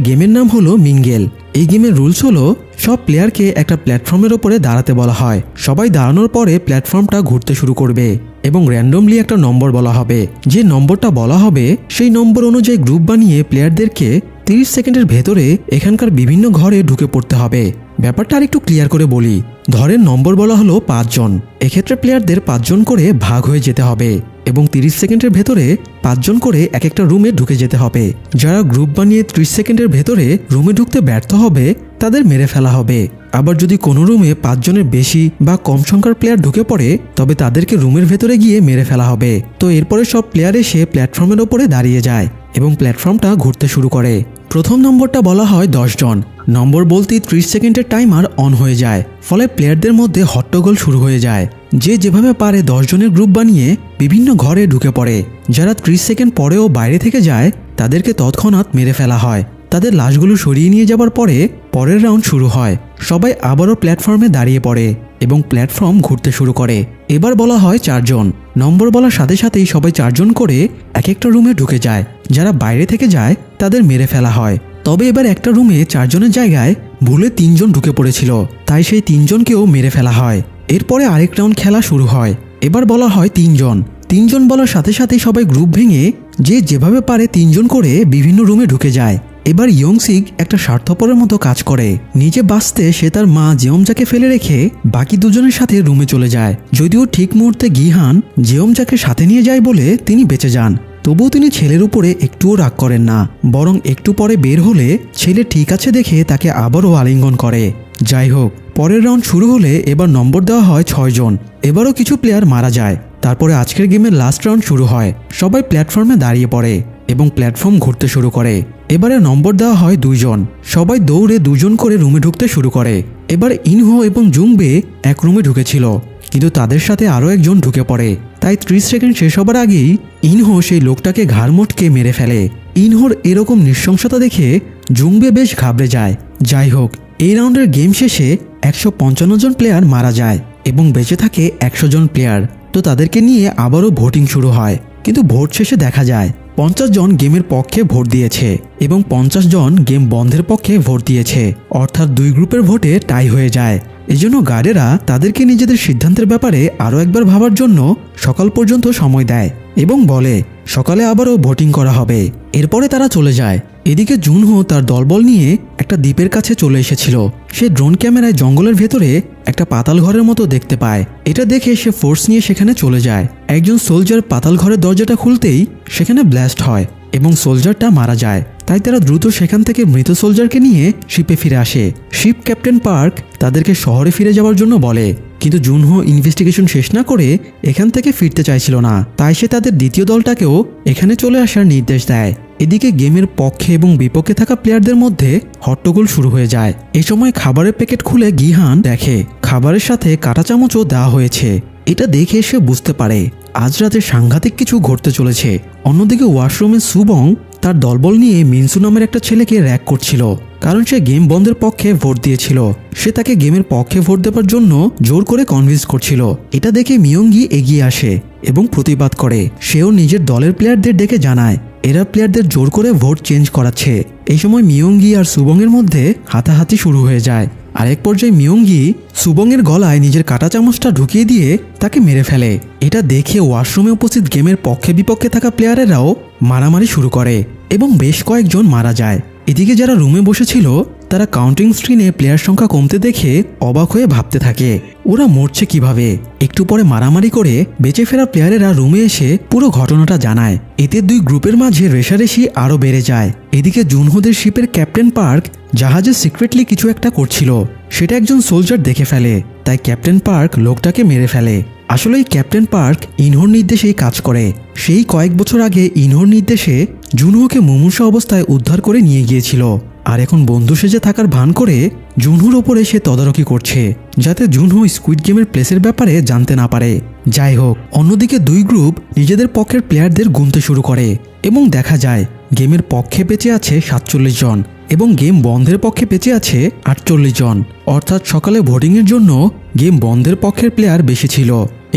গেমের নাম হলো মিঙ্গেল। এই গেমের রুলস হলো সব প্লেয়ারকে একটা প্ল্যাটফর্মের ওপরে দাঁড়াতে বলা হয়। সবাই দাঁড়ানোর পরে প্ল্যাটফর্মটা ঘুরতে শুরু করবে এবং র্যান্ডমলি একটা নম্বর বলা হবে। যে নম্বরটা বলা হবে সেই নম্বর অনুযায়ী গ্রুপ বানিয়ে প্লেয়ারদেরকে 30 সেকেন্ডের ভেতরে এখানকার বিভিন্ন ঘরে ঢুকে পড়তে হবে। ব্যাপারটা আর একটু ক্লিয়ার করে বলি। ধরেন নম্বর বলা হলো 5 জন। এক্ষেত্রে প্লেয়ারদের 5 জন করে ভাগ হয়ে যেতে হবে এবং 30 সেকেন্ডের ভেতরে 5 জন করে এক একটা রুমে ঢুকে যেতে হবে। যারা গ্রুপ বানিয়ে 30 সেকেন্ডের ভেতরে রুমে ঢুকতে ব্যর্থ হবে তাদের মেরে ফেলা হবে। আবার যদি কোনো রুমে 5 জনের বেশি বা কম সংখ্যার প্লেয়ার ঢুকে পড়ে তবে তাদেরকে রুমের ভেতরে গিয়ে মেরে ফেলা হবে। তো এরপরে সব প্লেয়ার এসে প্ল্যাটফর্মের ওপরে দাঁড়িয়ে যায় এবং প্ল্যাটফর্মটা ঘুরতে শুরু করে। প্রথম নম্বরটা বলা হয় 10 জন। নম্বর বলতেই 30 সেকেন্ডের টাইমার অন হয়ে যায়, ফলে প্লেয়ারদের মধ্যে হট্টগোল শুরু হয়ে যায়। যে যেভাবে পারে 10 জনের গ্রুপ বানিয়ে বিভিন্ন ঘরে ঢুকে পড়ে। যারা 30 সেকেন্ড পরেও বাইরে থেকে যায় তাদেরকে তৎক্ষণাৎ মেরে ফেলা হয়। তাদের লাশগুলো সরিয়ে নিয়ে যাবার পরে পরের রাউন্ড শুরু হয়। সবাই আবারও প্ল্যাটফর্মে দাঁড়িয়ে পড়ে এবং প্ল্যাটফর্ম ঘুরতে শুরু করে। এবার বলা হয় 4 জন। নম্বর বলার সাথে সাথেই সবাই 4 জন করে এক একটা রুমে ঢুকে যায়। যারা বাইরে থেকে যায় তাদের মেরে ফেলা হয়। তবে এবার একটা রুমে 4 জনের জায়গায় ভুলে 3 জন ঢুকে পড়েছিল, তাই সেই 3 জনকেও মেরে ফেলা হয়। এরপরে আরেক রাউন্ড খেলা শুরু হয়। এবার বলা হয় 3 জন। 3 জন বলার সাথে সাথেই সবাই গ্রুপ ভেঙে যে যেভাবে পারে 3 জন করে বিভিন্ন রুমে ঢুকে যায়। এবার ইয়ংসিক একটা স্বার্থপরের মতো কাজ করে। নিজে বাঁচতে সে তার মা জেওমজাকে ফেলে রেখে বাকি দুজনের সাথে রুমে চলে যায়। যদিও ঠিক মুহূর্তে গিহান জেওমজাকে সাথে নিয়ে যায় বলে তিনি বেঁচে যান। তবুও তিনি ছেলের উপরে একটুও রাগ করেন না, বরং একটু পরে বের হলে ছেলে ঠিক আছে দেখে তাকে আবারও আলিঙ্গন করে। যাই হোক, পরের রাউন্ড শুরু হলে এবার নম্বর দেওয়া হয় 6 জন। এবারও কিছু প্লেয়ার মারা যায়। তারপরে আজকের গেমের লাস্ট রাউন্ড শুরু হয়। সবাই প্ল্যাটফর্মে দাঁড়িয়ে পড়ে এবং প্ল্যাটফর্ম ঘুরতে শুরু করে। এবারে নম্বর দেওয়া হয় 2 জন। সবাই দৌড়ে 2 জন করে রুমে ঢুকতে শুরু করে। এবার ইনহো এবং জুংবে এক রুমে ঢুকেছিল, কিন্তু তাদের সাথে আরও একজন ঢুকে পড়ে। তাই 30 সেকেন্ড শেষ হবার আগেই ইনহো সেই লোকটাকে ঘাড় মোটকে মেরে ফেলে। ইনহোর এরকম নৃশংসতা দেখে জুংবে বেশ ঘাবড়ে যায়। যাই হোক, এই রাউন্ডের গেম শেষে 155 জন প্লেয়ার মারা যায় এবং বেঁচে থাকে 100 জন প্লেয়ার। তো তাদেরকে নিয়ে আবারও ভোটিং শুরু হয়। কিন্তু ভোট শেষে দেখা যায় 50 জন গেমের পক্ষে ভোট দিয়েছে এবং 50 জন গেম বন্ধের পক্ষে ভোট দিয়েছে। অর্থাৎ 2 গ্রুপের ভোটে টাই হয়ে যায়। এজন্য গার্ডেরা তাদেরকে নিজেদের সিদ্ধান্তের ব্যাপারে আরও একবার ভাবার জন্য সকাল পর্যন্ত সময় দেয় এবং বলে সকালে আবারও ভোটিং করা হবে। এরপরে তারা চলে যায়। এদিকে জুনহো তার দলবল নিয়ে একটা দ্বীপের কাছে চলে এসেছিল। সে ড্রোন ক্যামেরায় জঙ্গলের ভেতরে একটা পাতাল ঘরের মতো দেখতে পায়। এটা দেখে সে ফোর্স নিয়ে সেখানে চলে যায়। একজন সোলজার পাতাল ঘরের দরজাটা খুলতেই সেখানে ব্লাস্ট হয় এবং সোলজারটা মারা যায়। তাই তারা দ্রুত সেখান থেকে মৃত সোলজারকে নিয়ে শিপে ফিরে আসে। শিপ ক্যাপ্টেন পার্ক তাদেরকে শহরে ফিরে যাওয়ার জন্য বলে, কিন্তু জুনহো ইনভেস্টিগেশন শেষ না করে এখান থেকে ফিরতে চাইছিল না। তাই সে তাদের দ্বিতীয় দলটাকেও এখানে চলে আসার নির্দেশ দেয়। এদিকে গেমের পক্ষে এবং বিপক্ষে থাকা প্লেয়ারদের মধ্যে হট্টগোল শুরু হয়ে যায়। এই সময় খাবারের প্যাকেট খুলে গিহান দেখে খাবারের সাথে কাঁটা চামচও দেওয়া হয়েছে। এটা দেখে সে বুঝতে পারে আজ রাতে সাংঘাতিক কিছু ঘটতে চলেছে। অন্যদিকে ওয়াশরুমে সুবং তার দলবল নিয়ে মিনসু নামের একটা ছেলেকে র্যাক করছিল, কারণ সে গেম বন্ধের পক্ষে ভোট দিয়েছিল। সে তাকে গেমের পক্ষে ভোট দেওয়ার জন্য জোর করে কনভিন্স করছিল। এটা দেখে মিয়ঙ্গি এগিয়ে আসে এবং প্রতিবাদ করে। সেও নিজের দলের প্লেয়ারদের ডেকে জানায় এরা প্লেয়ারদের জোর করে ভোট চেঞ্জ করাচ্ছে। এই সময় মিয়ঙ্গি আর সুবংয়ের মধ্যে হাতাহাতি শুরু হয়ে যায়। আরেক পর্যায়ে মিয়ঙ্গি সুবংয়ের গলায় নিজের কাঁটা চামচটা ঢুকিয়ে দিয়ে তাকে মেরে ফেলে। এটা দেখে ওয়াশরুমে উপস্থিত গেমের পক্ষে বিপক্ষে থাকা প্লেয়ারেরাও মারামারি শুরু করে এবং বেশ কয়েকজন মারা যায়। এদিকে যারা রুমে বসেছিল তারা কাউন্টিং স্ক্রিনে প্লেয়ার সংখ্যা কমতে দেখে অবাক হয়ে ভাবতে থাকে ওরা মরছে কিভাবে। একটু পরে মারামারি করে বেঁচে ফেরা প্লেয়ারেরা রুমে এসে পুরো ঘটনাটা জানায়। এতে দুই গ্রুপের মাঝে রেষারেষি আরও বেড়ে যায়। এদিকে জুনহোদের শিপের ক্যাপ্টেন পার্ক জাহাজে সিক্রেটলি কিছু একটা করছিল, সেটা একজন সোলজার দেখে ফেলে। তাই ক্যাপ্টেন পার্ক লোকটাকে মেরে ফেলে। আসলে এই ক্যাপ্টেন পার্ক ইনহোর নির্দেশেই কাজ করে। সেই কয়েক বছর আগে ইনহোর নির্দেশে জুনহোকে মুমূর্ষু অবস্থায় উদ্ধার করে নিয়ে গিয়েছিল, আর এখন বন্ধু সেজে থাকার ভান করে জুনহোর ওপরে সে তদারকি করছে, যাতে জুনহো স্কুইড গেমের প্লেসের ব্যাপারে জানতে না পারে। যাই হোক, অন্যদিকে দুই গ্রুপ নিজেদের পক্ষের প্লেয়ারদের গুনতে শুরু করে এবং দেখা যায় গেমের পক্ষে বেঁচে আছে 47 জন এবং গেম বন্ধের পক্ষে বেঁচে আছে 48 জন। অর্থাৎ সকালে ভোটিংয়ের জন্য গেম বন্ধের পক্ষের প্লেয়ার বেশি ছিল।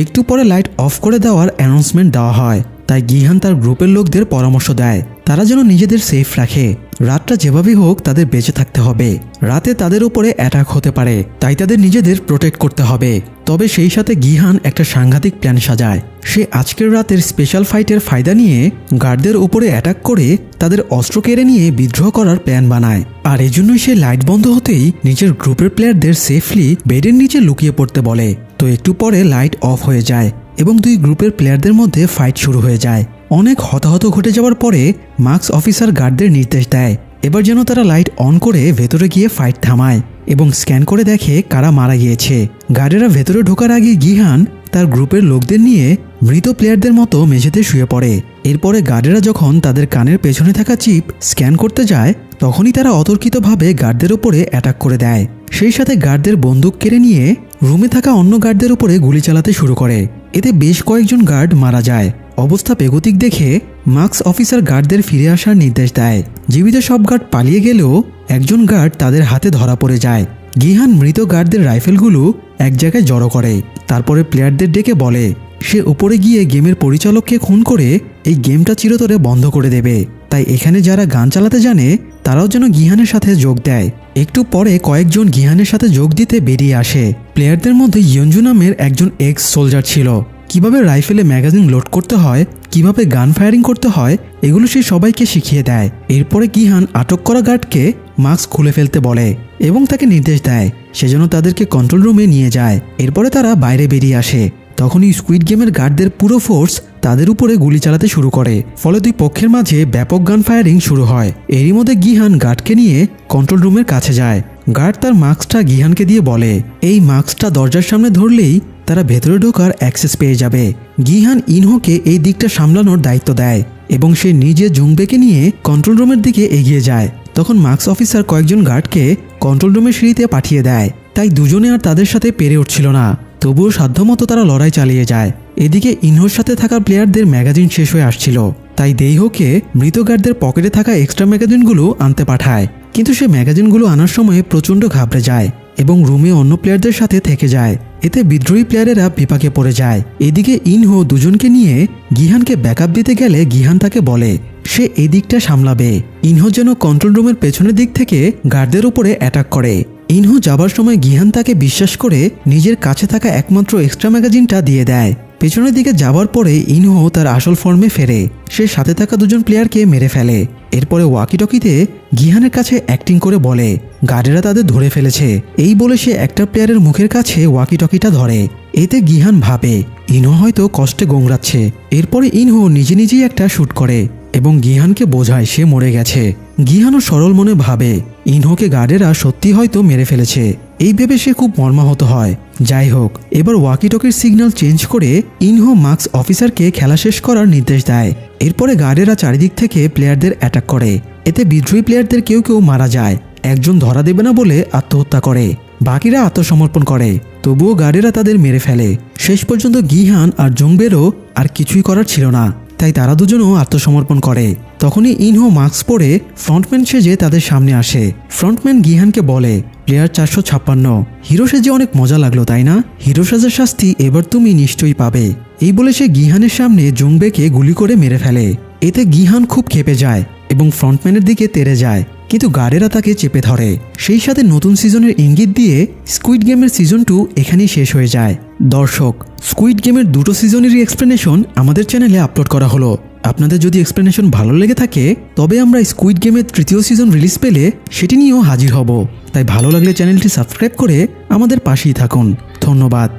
একটু পরে লাইট অফ করে দেওয়ার অ্যানাউন্সমেন্ট দেওয়া হয়। তাই গিহান তার গ্রুপের লোকদের পরামর্শ দেয় তারা যেন নিজেদের সেফ রাখে। রাতটা যেভাবেই হোক তাদের বেঁচে থাকতে হবে। রাতে তাদের উপরে অ্যাটাক হতে পারে, তাই তাদের নিজেদের প্রোটেক্ট করতে হবে। তবে সেই সাথে গিহান একটা সাংঘাতিক প্ল্যান সাজায়। সে আজকের রাতের স্পেশাল ফাইটের ফায়দা নিয়ে গার্ডদের উপরে অ্যাটাক করে তাদের অস্ত্র কেড়ে নিয়ে বিদ্রোহ করার প্ল্যান বানায়। আর এজন্যই সে লাইট বন্ধ হতেই নিজের গ্রুপের প্লেয়ারদের সেফলি বেডের নিচে লুকিয়ে পড়তে বলে। তো একটু পরে লাইট অফ হয়ে যায় এবং দুই গ্রুপের প্লেয়ারদের মধ্যে ফাইট শুরু হয়ে যায়। অনেক হতাহত ঘটে যাওয়ার পরে মার্কস অফিসার গার্ডদের নির্দেশ দেয় এবার যেন তারা লাইট অন করে ভেতরে গিয়ে ফাইট থামায় এবং স্ক্যান করে দেখে কারা মারা গিয়েছে। গার্ডেরা ভেতরে ঢোকার আগে গিহান তার গ্রুপের লোকদের নিয়ে মৃত প্লেয়ারদের মতো মেঝেতে শুয়ে পড়ে। এরপরে গার্ডেরা যখন তাদের কানের পেছনে থাকা চিপ স্ক্যান করতে যায় তখনই তারা অতর্কিতভাবে গার্ডদের উপরে অ্যাটাক করে দেয়। সেই সাথে গার্ডদের বন্দুক কেড়ে নিয়ে রুমে থাকা অন্য গার্ডদের উপরে গুলি চালাতে শুরু করে। এতে বেশ কয়েকজন গার্ড মারা যায়। অবস্থা বেগতিক দেখে মার্কস অফিসার গার্ডদের ফিরে আসার নির্দেশ দেয়। জীবিত সব গার্ড পালিয়ে গেলেও একজন গার্ড তাদের হাতে ধরা পড়ে যায়। গিহান মৃত গার্ডদের রাইফেলগুলো এক জায়গায় জড়ো করে, তারপরে প্লেয়ারদের ডেকে বলে সে উপরে গিয়ে গেমের পরিচালককে খুন করে এই গেমটা চিরতরে বন্ধ করে দেবে। তাই এখানে যারা গান চালাতে জানে তারাও যেন গিহানের সাথে যোগ দেয়। একটু পরে কয়েকজন গিহানের সাথে যোগ দিতে বেরিয়ে আসে। প্লেয়ারদের মধ্যে ইয়ঞ্জু নামের একজন এক্স সোলজার ছিল। কিভাবে রাইফেলে ম্যাগাজিন লোড করতে হয়, কিভাবে গান ফায়ারিং করতে হয়, এগুলো সে সবাইকে শিখিয়ে দেয়। এরপরে গিহান আটক করা গার্ডকে মাস্ক খুলে ফেলতে বলে এবং তাকে নির্দেশ দেয় সে যেন তাদেরকে কন্ট্রোল রুমে নিয়ে যায়। এরপরে তারা বাইরে বেরিয়ে আসে। তখনই স্কুইড গেমের গার্ডদের পুরো ফোর্স তাদের উপরে গুলি চালাতে শুরু করে। ফলে দুই পক্ষের মাঝে ব্যাপক গান ফায়ারিং শুরু হয়। এরই মধ্যে গিহান গার্ডকে নিয়ে কন্ট্রোল রুমের কাছে যায়। গার্ড তার মাস্কটা গিহানকে দিয়ে বলে এই মাস্কটা দরজার সামনে ধরলেই তারা ভেতরে ঢোকার অ্যাক্সেস পেয়ে যাবে। গিহান ইনহোকে এই দিকটা সামলানোর দায়িত্ব দেয় এবং সে নিজে জুংবেকে নিয়ে কন্ট্রোল রুমের দিকে এগিয়ে যায়। তখন মার্কস অফিসার কয়েকজন গার্ডকে কন্ট্রোল রুমের সিঁড়িতে পাঠিয়ে দেয়। তাই দুজনে আর তাদের সাথে পেরে উঠছিল না, তবুও সাধ্যমতো তারা লড়াই চালিয়ে যায়। এদিকে ইনহোর সাথে থাকা প্লেয়ারদের ম্যাগাজিন শেষ হয়ে আসছিল, তাই দেইহোকে মৃত গার্ডদের পকেটে থাকা এক্সট্রা ম্যাগাজিনগুলো আনতে পাঠায়। কিন্তু সে ম্যাগাজিনগুলো আনার সময় প্রচণ্ড ঘাবড়ে যায় এবং রুমে অন্য প্লেয়ারদের সাথে থেকে যায়। এতে বিদ্রোহী প্লেয়ারেরা বিপাকে পড়ে যায়। এদিকে ইনহো দুজনকে নিয়ে গিহানকে ব্যাকআপ দিতে গেলে গিহান তাকে বলে সে এই দিকটা সামলাবে। ইনহো যেন কন্ট্রোল রুমের পেছনের দিক থেকে গার্ডদের উপরে অ্যাটাক করে। ইনহো যাবার সময় গিহান তাকে বিশ্বাস করে নিজের কাছে থাকা একমাত্র এক্সট্রা ম্যাগাজিনটা দিয়ে দেয়। পেছনের দিকে যাবার পরে ইনহো তার আসল ফর্মে ফেরে। সে সাথে থাকা দুজন প্লেয়ারকে মেরে ফেলে। এরপরে ওয়াকিটকিতে গিহানের কাছে অ্যাক্টিং করে বলে গার্ডেরা তাদের ধরে ফেলেছে। এই বলে সে একটা প্লেয়ারের মুখের কাছে ওয়াকিটকিটা ধরে। এতে গিহান ভাবে ইনহো হয়তো কষ্টে গোংড়াচ্ছে। এরপরে ইনহো নিজে নিজেই একটা শ্যুট করে এবং গিহানকে বোঝায় সে মরে গেছে। গিহানও সরল মনে ভাবে ইনহোকে গার্ডেরা সত্যি হয়তো মেরে ফেলেছে। এই ভেবে সে খুব মর্মাহত হয়। যাই হোক, এবার ওয়াকিটকির সিগন্যাল চেঞ্জ করে ইনহো মার্কস অফিসারকে খেলা শেষ করার নির্দেশ দেয়। এরপরে গার্ডেরা চারিদিক থেকে প্লেয়ারদের অ্যাটাক করে। এতে বিদ্রোহী প্লেয়ারদের কেউ কেউ মারা যায়। একজন ধরা দেবে না বলে আত্মহত্যা করে, বাকিরা আত্মসমর্পণ করে। তবুও গার্ডেরা তাদের মেরে ফেলে। শেষ পর্যন্ত গিহান আর জংবেরও আর কিছুই করার ছিল না, তাই তারা দুজনও আত্মসমর্পণ করে। তখনই ইনহো মাস্ক পরে ফ্রন্টম্যান সেজে তাদের সামনে আসে। ফ্রন্টম্যান গিহানকে বলে প্লেয়ার 456, হিরো সেজে অনেক মজা লাগলো তাই না? হিরো সাজার শাস্তি এবার তুমি নিশ্চয়ই পাবে। এই বলে সে গিহানের সামনে জংবেকে গুলি করে মেরে ফেলে। এতে গিহান খুব ক্ষেপে যায় এবং ফ্রন্টম্যানের দিকে তেড়ে যায়, কিন্তু গার্ডেরা তাকে চেপে ধরে। সেই সাথে নতুন সিজনের ইঙ্গিত দিয়ে স্কুইড গেমের সিজন 2 এখানেই শেষ হয়ে যায়। দর্শক, স্কুইড গেমের দুটো সিজনেরই এক্সপ্লেনেশন আমাদের চ্যানেলে আপলোড করা হলো। আপনাদের যদি এক্সপ্লেনেশন ভালো লেগে থাকে তবে আমরা স্কুইড গেমের 3য় সিজন রিলিজ পেলে সেটি নিয়েও হাজির হব। তাই ভালো লাগলে চ্যানেলটি সাবস্ক্রাইব করে আমাদের পাশেই থাকুন। ধন্যবাদ।